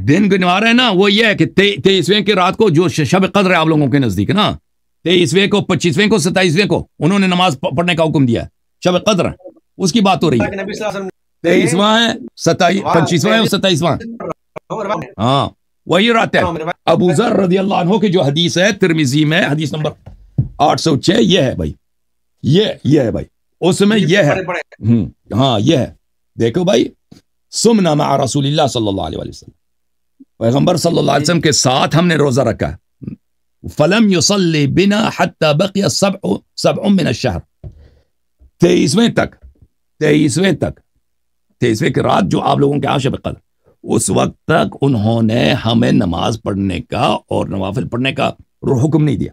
A: دن گنوا رہے ہیں نا وہ یہ ہے کہ 23ویں کی رات کو جو شب قدر ہے آپ لوگوں کے نزدیک نا 23ویں کو 25ویں کو 27ویں کو انہوں نے نماز پڑھنے کا حکم دیا ہے شب قدر اس کی بات ہو رہی ہے. 23واں ہے 25واں ہے 27واں ہاں وہی رات ہے. ابو ذر رضی اللہ عنہ کی جو حدیث ہے ترمذی میں حدیث نمبر 806 یہ ہے بھائی یہ ہے بھائی اس میں یہ ہے ہاں یہ ہے دیکھو بھائی سمنا مع رسول اللہ صلی اللہ علیہ وسلم پیغمبر صلی اللہ علیہ وسلم کے ساتھ ہم نے روزہ رکھا فلم يصلي بنا حتى بقي سبع من الشهر 23ویں کی رات جو آپ لوگوں کے عاشق قدر اس وقت تک انہوں نے ہمیں نماز پڑھنے کا اور نوافل پڑھنے کا حکم نہیں دیا.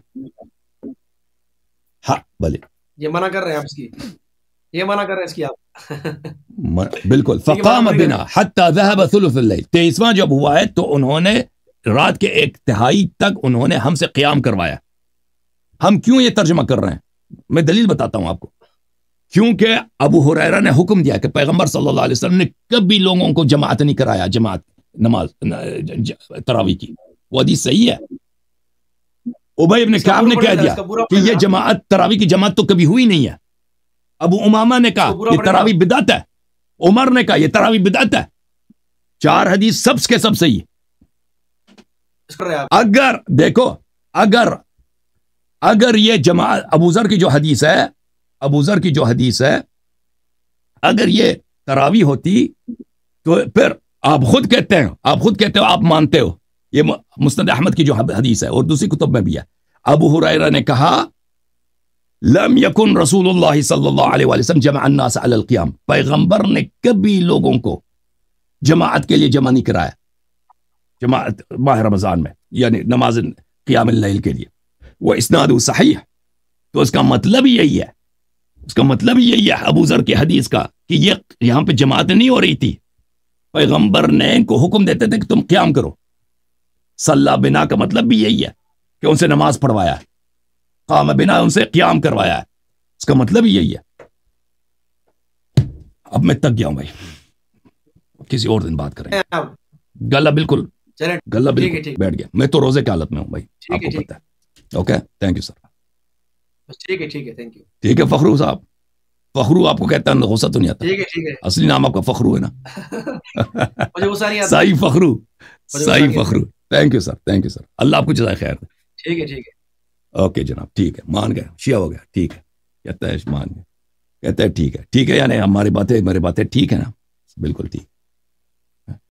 A: ہاں بھلے
B: یہ منع کر رہے ہیں آپ اس کی یہ منع کر رہے ہیں اس کی آپ
A: بالکل فقام بنا حتى ذهب ثلث الليل 23واں جب ہوا ہے تو انہوں نے رات کے 1/3 تک انہوں نے ہم سے قیام کروایا. ہم کیوں یہ ترجمہ کر رہے ہیں میں دلیل بتاتا ہوں آپ کو. کیونکہ ابو ہریرہ نے حکم دیا کہ پیغمبر صلی اللہ علیہ وسلم نے کبھی لوگوں کو جماعت نہیں کرایا جماعت نماز تراویح کی وہ حدیث صحیح ہے. ابی بن کعب نے کہہ دیا کہ یہ جماعت تراویح کی جماعت تو کبھی ہوئی نہیں ہے. ابو امامہ نے کہا یہ تراویح بدعت ہے. عمر نے کہا یہ تراویح بدعت ہے. 4 حدیث سب کے سب صحیح. اگر دیکھو اگر یہ جماعت ابو ذر کی جو حدیث ہے اگر یہ تراویح ہوتی تو پھر آپ خود کہتے ہو آپ مانتے ہو یہ مسند احمد کی جو حدیث ہے اور دوسری کتب میں بھی ہے. ابو ہریرہ نے کہا لم یکن رسول اللہ صلی اللہ علیہ وسلم جمع الناس علی القیام پیغمبر نے کبھی لوگوں کو جماعت کے لیے جمع نہیں کرایا جماعت ماہ رمضان میں یعنی نماز قیام اللیل کے لیے. وہ اسناد صحیح تو اس کا مطلب یہی ہے ابو ذر کی حدیث کا کہ یہ یہاں پہ جماعت نہیں ہو رہی تھی. پیغمبر نے ان کو حکم دیتے تھے کہ تم قیام کرو. صلی بنا کا مطلب بھی یہی ہے کہ ان سے نماز پڑھوایا ہے. قام بنا ان سے قیام کروایا ہے. اس کا مطلب ہی یہی ہے. اب میں تک گیا ہوں بھائی کسی اور دن بات کریں. گلا بالکل بیٹھ گیا. میں تو روزے کی حالت میں ہوں بھائی آپ کو پتہ ہے. Okay thank you sir.
B: ٹھیک ہے تھینک یو.
A: ٹھیک ہے فخرو صاحب. فخرو آپ کو کہتا ہے غصہ تو نہیں آتا.
B: ٹھیک ہے
A: اصلی نام آپ کا فخرو ہے نا.
B: مجھے غصہ نہیں آتا.
A: صحیح فخرو. Thank you sir. اللہ آپ کو جزائے خیر دے.
B: ٹھیک ہے
A: اوکے جناب ٹھیک ہے مان گئے شیعہ ہو گیا ٹھیک ہے کہتا ہے مان گئے کہتا ہے ٹھیک ہے یعنی ہماری باتیں ٹھیک ہے نا بالکل ٹھیک.